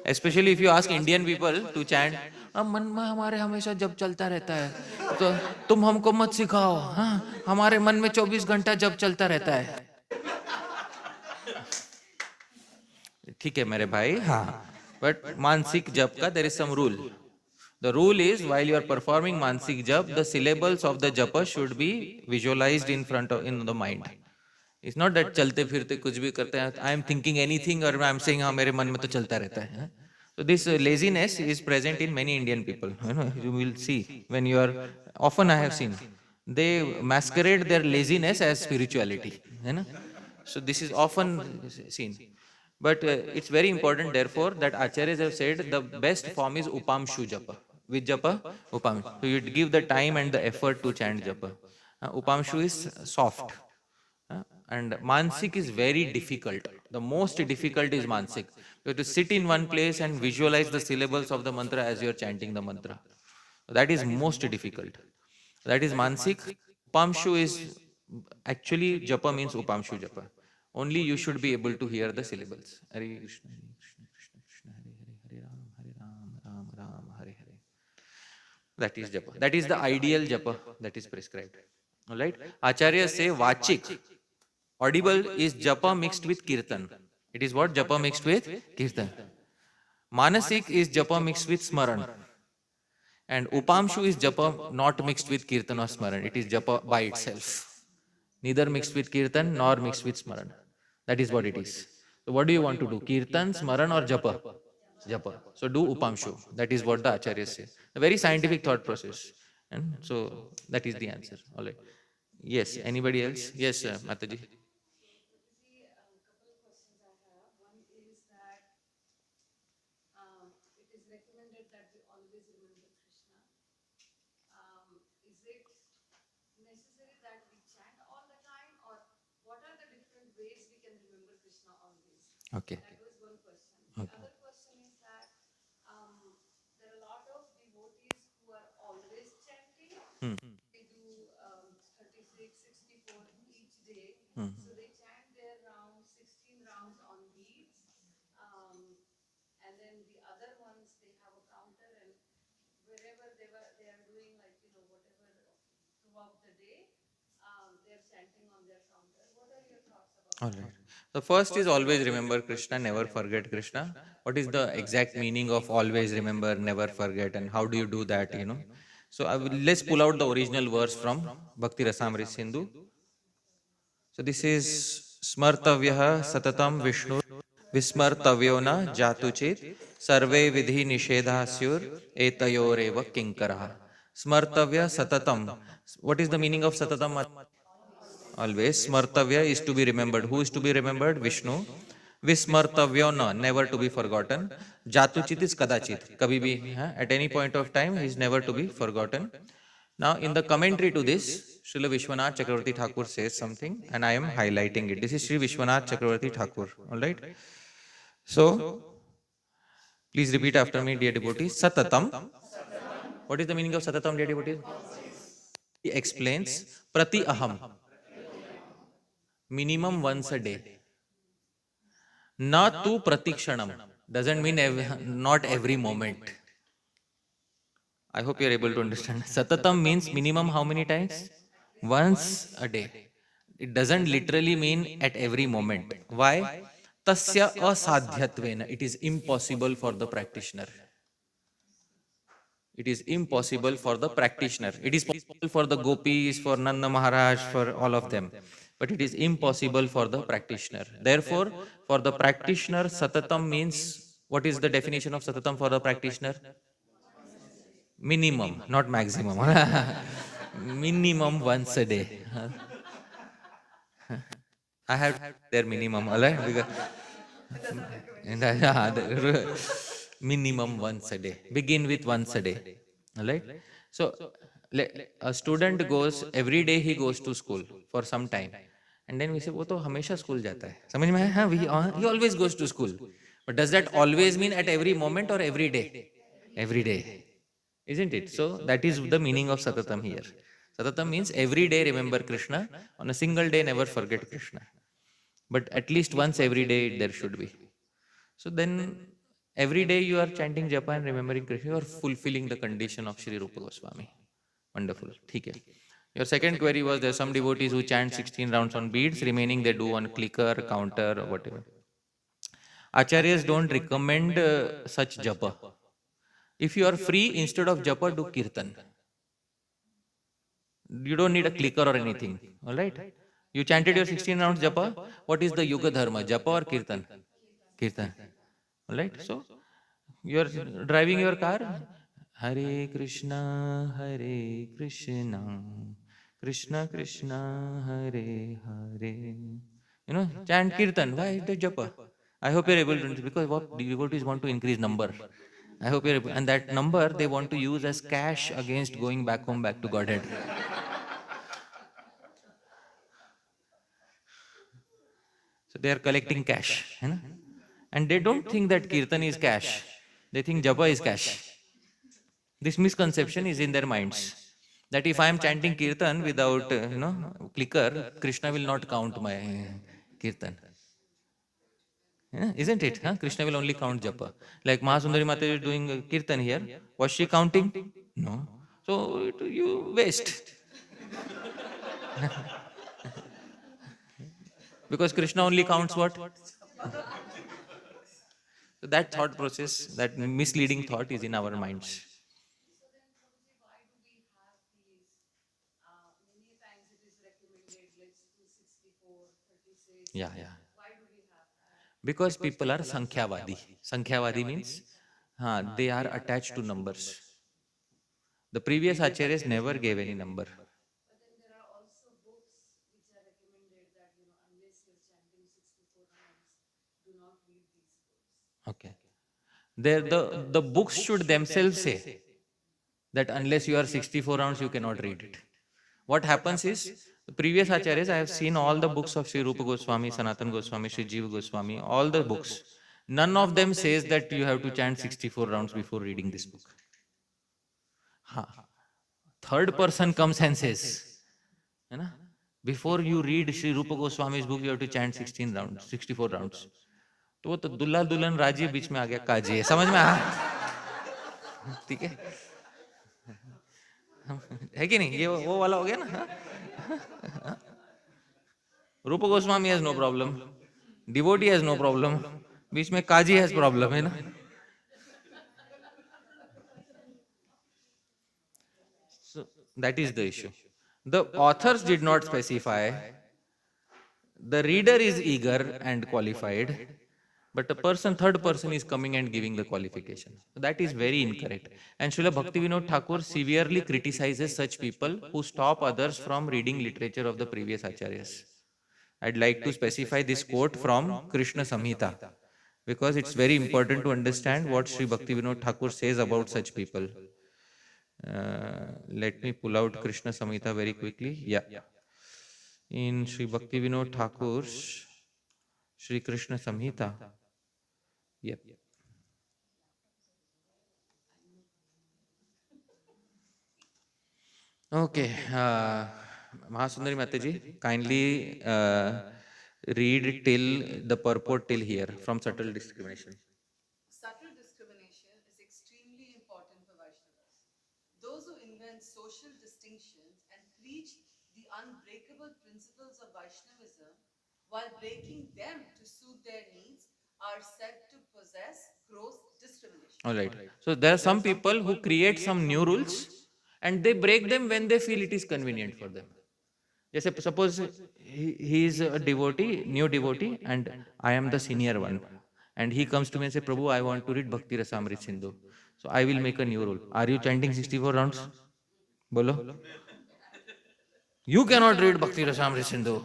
Especially if you ask Indian people to chant, मन में हमारे हमेशा जब चलता रहता है, तो तुम हमको मत सिखाओ, हाँ हमारे मन में 24 घंटा जब चलता रहता है. ठीक है मेरे भाई, हाँ. But मानसिक जप का there is some rule. The rule is while you are performing mansik jap, the syllables of the japa should be visualized in front of in the mind. It's not that चलते फिरते कुछ भी करते हैं. I am thinking anything or I am saying हाँ मेरे मन में तो चलता रहता है. So this laziness is present in many Indian people. You will see when you are, often I have seen, they masquerade their laziness as spirituality. So this is often seen. But it's very important, therefore, that acharyas have said the best form is upamshu japa. With japa, upam. So you give the time and the effort to chant japa. Upamshu is soft. And mansik is very difficult. The most difficult is mansik. You have to sit in one place and visualize the syllables of the mantra as you are chanting the mantra. That is most difficult. That is mansik. Upamshu is, actually japa means upamshu japa. Only you should be able to hear the syllables. Hare Krishna, Hare Krishna, Krishna Krishna, Hare Hare, Hare Ram, Ram Ram, Hare Hare. That is japa. That is the ideal japa that is prescribed. Alright? Acharyas say vachik. Audible is japa mixed with kirtan. It is what? Japa mixed with kirtan. Manasik is japa mixed with smaran. And upamshu is japa not mixed with kirtan or smaran. It is japa by itself. Neither mixed with kirtan nor mixed with smaran. That is what it is. So what do you want to do? Kirtan, smaran or japa? Japa. So do upamshu. That is what the acharyas say. A very scientific thought process. And so that is the answer. All right. Yes. Anybody else? Yes, Mataji. So, Prabhuji, a couple of questions I have. One is that it is recommended that we always remember Krishna. Is it necessary that we chant all the time, or what are the different ways we can remember Krishna always? Okay. That was one question. The Okay. other question is that there are a lot of devotees who are always chanting. Hmm. They do 36, 64 each day. Hmm. So they chant their round, 16 rounds on beats. Um, and then the other ones, they have a counter, and wherever they are doing, like, whatever throughout the day, they're chanting on their counter. What are your thoughts about All that? right. So first is always remember Krishna, never forget Krishna. What is the exact meaning of always remember, never forget, and how do you do that? So let's pull out the original verse from Bhakti Rasamrita Sindhu. So this is Smartavyah Satatam Vishnu Vismartavyo na Jatuchit Sarve Vidhi Nishedhasyur Etayoreva Kinkara. Smartavya Satatam. What is the meaning of Satatam? Always. Smartavya is to be remembered. Who is to be remembered? Vishnu. Vismartavyona, never to be forgotten. Jatuchit is kadachit. Kabhi bhi, at any point of time, he is never to be forgotten. Now, in the commentary to this, Srila Vishwanath Chakravarti Thakur says something, and I am highlighting it. This is Sri Vishwanath Chakravarti Thakur. All right. So, please repeat after me, dear devotees. Satatam. What is the meaning of Satatam, dear devotees? He explains Prati Aham. Minimum once a day. Na tu pratikshanam doesn't mean not every moment. I hope you are able to understand. Satatam means minimum how many times? Once a day. It doesn't literally mean at every moment. Why? Tasya asadhyatvena. It is impossible for the practitioner. It is impossible for the practitioner. It is possible for the gopis, for Nanda Maharaj, for all of them. But it is impossible for the practitioner. Therefore, for the practitioner, satatam means, what is the definition of satatam for the practitioner? Minimum, not maximum. Minimum once a day. I have their minimum, alright? Because and minimum once a day. Begin with once a day. Alright? So a student goes every day, he goes to school for some time. And then we say, वो तो हमेशा school जाता है. समझ में है? हाँ, he always goes to school. But does that always mean at every moment or every day? Every day. Isn't it? So that is the meaning of Satatam here. Satatam means every day remember Krishna. On a single day, never forget Krishna. But at least once every day there should be. So then every day you are chanting japa and remembering Krishna, you are fulfilling the condition of Sri Rupa Goswami. Wonderful. Okay. Your second query was there are some devotees who chant 16 rounds on beads, remaining they do on clicker, counter, or whatever. Acharyas don't recommend such japa. If you are free, instead of japa, do kirtan. You don't need a clicker or anything. All right? You chanted your 16 rounds japa. What is the yuga dharma? Japa or kirtan? Kirtan. All right? So, you are driving your car. Hare Krishna, Hare Krishna, Krishna Krishna, Hare Hare. You know, chant kirtan. Why the japa? I hope you're able to, because what devotees want to increase number. I hope you're able, and that number they want to use as cash against going back home, back to Godhead. So they are collecting cash. You know? And they don't think that kirtan is cash. They think japa is cash. This misconception is in their minds. That if I am chanting kirtan without, clicker, Krishna will not count my kirtan. Yeah, isn't it? Huh? Krishna will only count japa. Like Mahasundari Mata is doing kirtan here. Was she counting? No. So you waste. Because Krishna only counts what? So that thought process, that misleading thought is in our minds. So then, Prabhuji, why do we have these? Many times it is recommended, let's do 64, 36. Yeah, yeah. Why do we have that? Because people are Sankhyavadi. Sankhyavadi means they are attached to numbers. The previous acharyas never gave any number. But then there are also books which are recommended that, unless you're chanting 64 rounds, do not read these books. Okay. The books should themselves say that unless you are 64 rounds, you cannot read it. What happens is, the previous acharyas, I have seen all the books of Sri Rupa Goswami, Sanatan Goswami, Sri Jiva Goswami, all the books. None of them says that you have to chant 64 rounds before reading this book. Third person comes and says, before you read Sri Rupa Goswami's book, you have to chant 16 rounds, 64 rounds. तो वो तो दुल्हा दुल्हन राजी बीच में आ गया काजी है, समझ में आ? ठीक है कि नहीं? ये वो वाला हो गया ना. Rupa Goswami has no problem, devotee has no problem, बीच में काजी has problem, है ना? That is the issue. The authors did not specify. The reader is eager and qualified, but a person, third person is coming and giving the qualification. So that is very incorrect. And Srila Bhaktivinoda Thakur severely criticizes such people who stop others from reading literature of the previous acharyas. I'd like to specify this quote from Krishna Samhita because it's very important to understand what Sri Bhaktivinoda Thakur says about such people. Let me pull out Krishna Samhita very quickly. Yeah. In Sri Bhaktivinoda Thakur's Sri Krishna Samhita. Yep. Okay. Mahasundari Mataji, kindly read till the purport till here from subtle discrimination. Subtle discrimination is extremely important for Vaishnavas. Those who invent social distinctions and preach the unbreakable principles of Vaishnavism while breaking them to suit their needs are said to possess gross discrimination. All right. So there are some people who create some new rules and they break them when they feel it is convenient for them. Just suppose he is a devotee, new devotee, and I am the senior one. And he comes to me and say, Prabhu, I want to read Bhakti Rasamrit Sindhu. So I will make a new rule. Are you chanting 64 rounds? Bolo. You cannot read Bhakti Rasamrit Sindhu.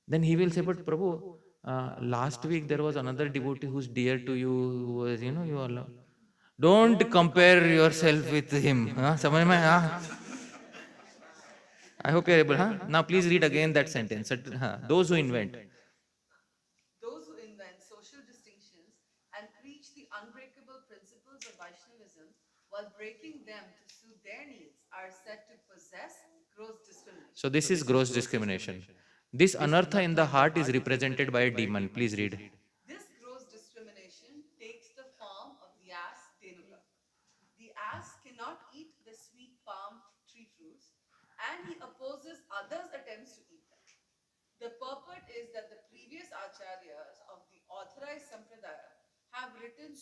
Then he will say, but Prabhu, last week there was another devotee who's dear to you, who was, you all. Don't compare yourself with him. Huh? समझ में? हाँ? I hope you're able. Huh? Now please read again that sentence. Those who invent. Those who invent social distinctions and preach the unbreakable principles of Vaishnavism while breaking them to suit their needs are said to possess gross discrimination. So this is gross discrimination. This anartha in the heart is represented by a demon. Please read. This gross discrimination takes the form of the ass Denuka. The ass cannot eat the sweet palm tree fruits and he opposes others' attempts to eat them. The purport is that the previous acharyas of the authorized sampradaya have written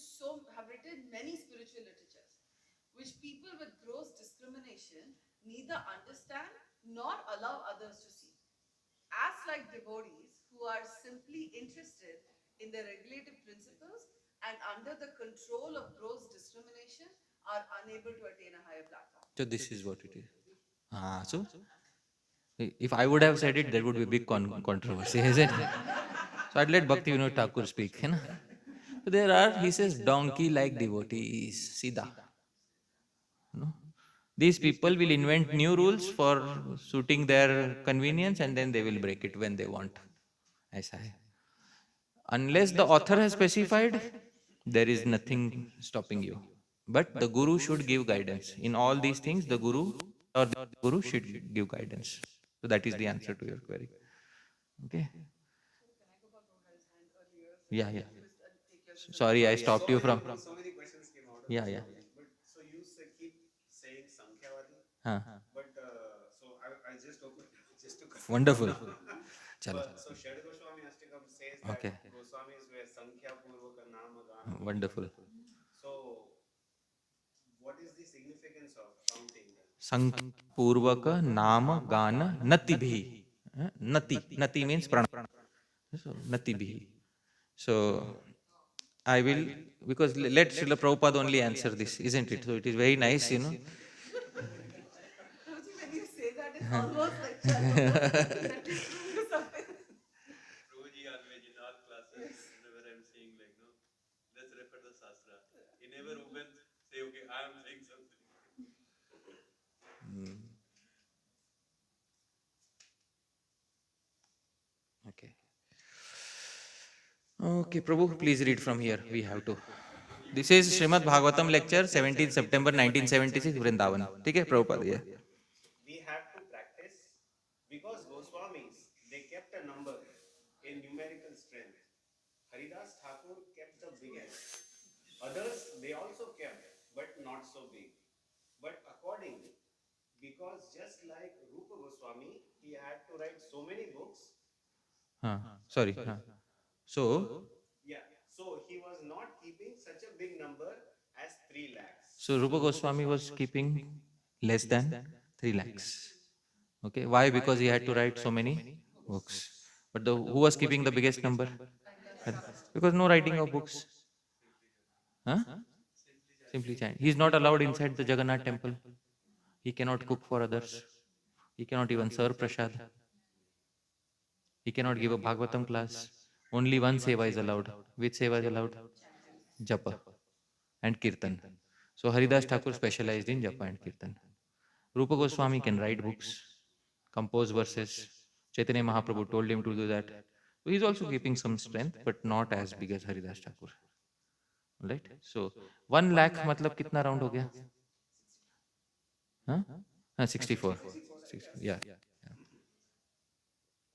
many spiritual literatures, which people with gross discrimination neither understand nor allow others to see. As like devotees who are simply interested in the regulative principles and under the control of gross discrimination are unable to attain a higher platform. So this is what it is. So if I would have said it, there would be a big controversy, is it? So I'd let Bhakti Vinod Thakur speak. You know? So there are, he says, donkey-like devotees, Sida. You know? These people will invent new rules for suiting their convenience and then they will break it when they want. ऐसा है. Unless the author has specified, there is nothing stopping you. But the guru should give guidance. In all these things, the guru or the guru should give guidance. So that is the answer to your query. Okay. Can I go back over his hand earlier? Yeah, yeah. Take your Sorry, I stopped you from. So many questions came out of Yeah, this yeah. only. But so you keep saying Sankhyavadi, Huh. but so I just opened just to confirm. Wonderful. Chalo. But so Shad Goswami Ashtakam says that Okay. Goswamis were Sankhya Purvaka Nama Gana. Wonderful. So what is the significance of counting then? Sanpurvaka Nama Gana Nati Bhi. Nati. Nati means pranam. So Nati Bhi. So I will, because let Srila Prabhupada only answer this, isn't it? So it is very nice, you know. When you say that, it's almost like let me prove you something. Prabhuji always in all classes, whenever I'm saying like, no, let's refer the Shastra. He never opens, say, okay, I am saying something. Okay. Okay, Prabhu, please read from here. We have to. This is Srimad Bhagavatam lecture, 17th September 1976, Vrindavan. Okay, Prabhupada, yeah. We have to practice because Goswamis they kept a number in numerical strength. Haridas Thakur kept the biggest. Others they also kept, but not so big. But according, because just like Rupa Goswami, he had to write so many books. Sorry. So, Yeah, so he was not keeping such a big number as 3 lakhs. so Rupa Goswami was keeping less than 3 lakhs. Okay, why? Because he had to write so many books. But who was keeping the biggest number? Because no writing of books. Huh? Simply chant. He is not allowed inside the Jagannath temple. He cannot cook for others. He cannot even serve prasad. He cannot give a Bhagavatam class. Only one seva is allowed. Which seva is allowed? Japa and Kirtan. So Haridas Thakur specialized in Japa and Kirtan. Rupa Goswami can write books, compose verses. Chaitanya Mahaprabhu told him to do that. So he's also keeping some strength, but not as big as Haridas Thakur. Right? So 1 lakh matlab kitna round ho gaya? Huh? 64. 60, yeah.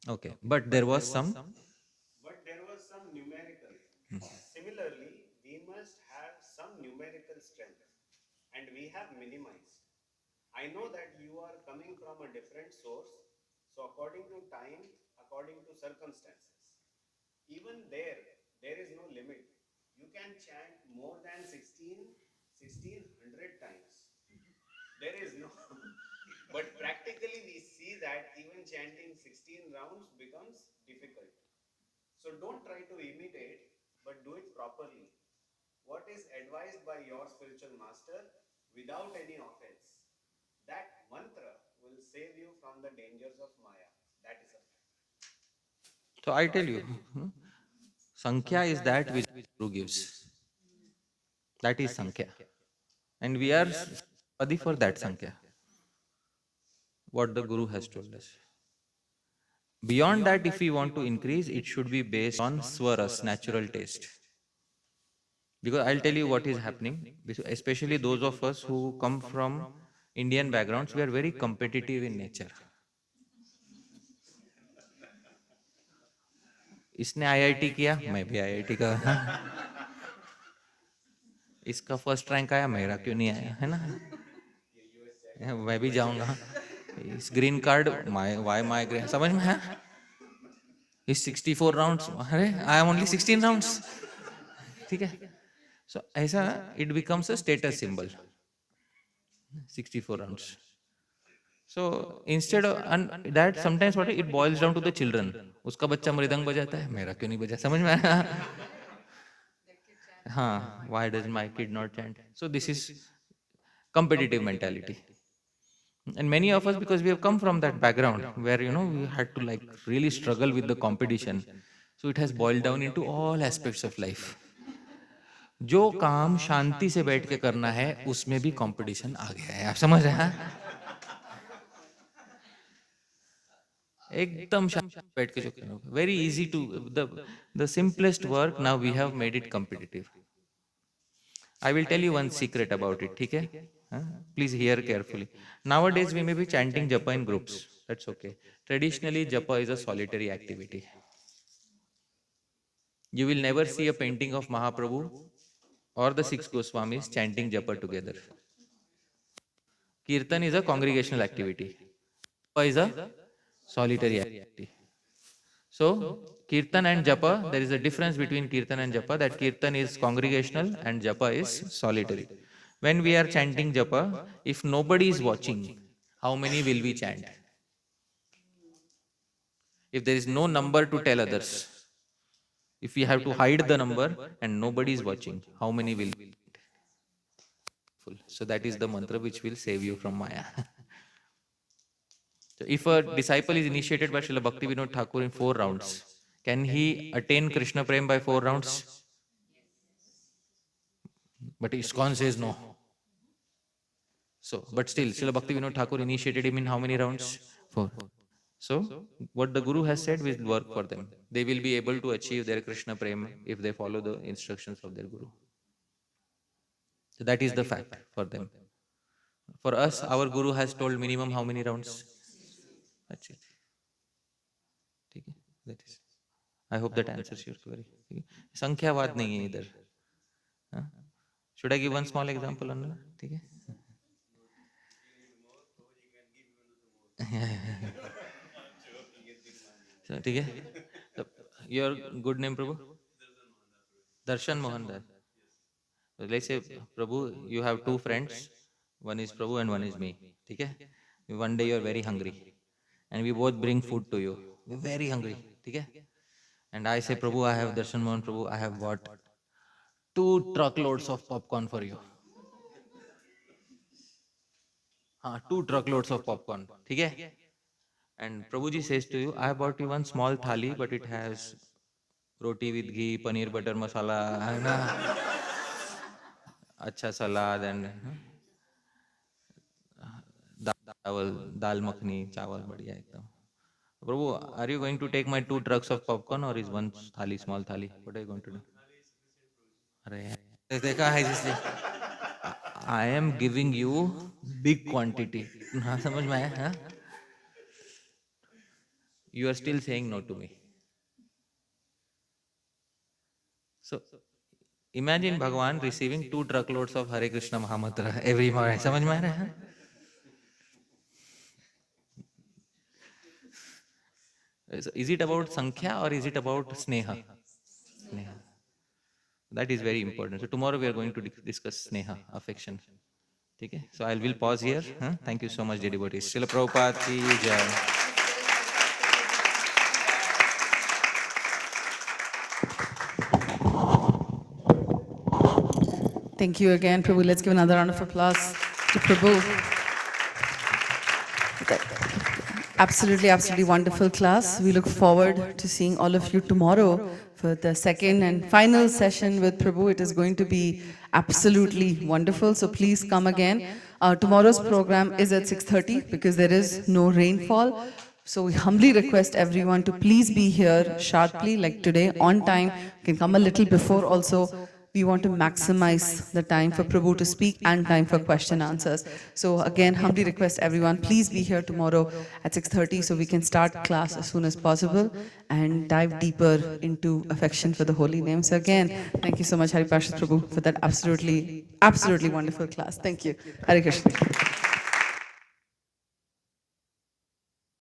Okay. But there was some. But there was some numerical. Similarly, we must have some numerical strength, and we have minimized. I know that you are coming from a different source, so according to time, according to circumstances, even there is no limit. You can chant more than 1600 times. There is no, but practically we see that even chanting 16 rounds becomes difficult. So don't try to imitate, but do it properly. What is advised by your spiritual master without any offense? That mantra will save you from the dangers of Maya. That is a fact. So I tell you, Sankhya is that which Guru gives. That is Sankhya. And we are ready for that Sankhya, what the Guru has told us. Beyond that, if we want to increase, it should be based on Swaras, natural taste. Because I'll tell you what is happening, especially those of us who come from Indian backgrounds, we are very competitive in nature. इसने IIT किया, मैं भी IIT का, इसका first rank आया, मेरा क्यों नहीं आया, है ना? मैं भी जाऊंगा. इस green card, why my green, समझ में है? इस 64 राउंड्स, अरे आई एम ओनली 16 राउंड्स. ठीक है. सो ऐसा it becomes a status symbol. 64 rounds. So instead of, and that sometimes what it boils down to the children. उसका बच्चा मृदंग बजाता है, मेरा क्यों नहीं बजा, समझ में आया? हाँ, why does my kid not chant? So this is competitive mentality. And many of us, because we have come from that background where we had to like really struggle with the competition, so it has boiled down into all aspects of life. जो काम शांति से बैठ के करना है उसमें भी competition आ गया है, आप समझ रहे हैं? एकदम शांत बैठ के जो करना, very easy to, the simplest work now we have made it competitive. I will tell you one secret about it, ठीक है? Please hear carefully. Nowadays we may be chanting japa in groups, that's okay. Traditionally japa is a solitary activity. You will never see a painting of Mahaprabhu or the six Goswamis chanting japa together. Kirtan is a congregational activity. Japa is a solitary activity. So, Kirtan and Japa, there is a difference between Kirtan and Japa, that Kirtan is congregational and Japa is solitary. When we are chanting Japa, if nobody is watching, how many will we chant? If there is no number to tell others, if we have to hide the number and nobody is watching, how many will we? So that is the mantra which will save you from Maya. So if a disciple is initiated by Srila Bhaktivinoda Thakur in 4 rounds, can he attain Krishna Prem by 4 rounds? But ISKCON says no. So, but still, Srila Bhaktivinoda Thakur initiated him in how many rounds? 4. So, what the Guru has said will work for them. They will be able to achieve their Krishna Prem if they follow the instructions of their Guru. So that is the fact for them. For us, our Guru has told minimum how many rounds? That's it. Okay? That is. I hope that answers your query. Sankhya-vad nahi hai idhar. Huh? Should I give one small example on that? Okay? So, ठीक है? So, your good name, Prabhu? Darshan Mohan. So let's say, Prabhu, you have 2 friends. One is Prabhu and one is me. Okay? One day you're very hungry and we both bring food to you. We're very hungry. Okay? And I say, Prabhu, I have Darshan Mohan Prabhu, I have bought 2 truckloads of popcorn for you. Two truckloads of popcorn. Okay? And Prabhuji says to you, I bought you one small thali, but it has roti with ghee, paneer butter masala, and acha salad, and dal, dal makhni, chawal, badhiya ekdam. Prabhu, are you going to take my 2 trucks of popcorn or is one thali, small thali? What are you going to do? अरे यार, देखा है जिसने I am giving you big quantity. हाँ समझ में आया हाँ? You are still saying no to me. So imagine Bhagavan receiving 2 truckloads of Hare Krishna Mahamantra every morning. समझ में आ रहा है? So is it about Sankhya or is it about Sneha? Sneha. That is very important. So tomorrow we are going to discuss Sneha, affection. Okay? So I will pause here. Huh? Thank you so much, dear devotees. Srila Prabhupada ki jai. Thank you again, Prabhu. Let's give another round of applause to Prabhu. Absolutely, absolutely wonderful class. We look forward to seeing all of you tomorrow for the second and final session with Prabhu. It is going to be absolutely wonderful. So please come again. Tomorrow's program is at 6:30 because there is no rainfall. So we humbly request everyone to please be here sharply, like today, on time. You can come a little before also. We want to maximize the time for Prabhu to speak and time for question answers. So again, humbly request everyone, please be here tomorrow at 6:30 so we can start class as soon as possible and dive deeper into affection for the holy name. So again, thank you so much, Hari Parshad Prabhu, for that absolutely, absolutely wonderful class. Thank you. Hare Krishna.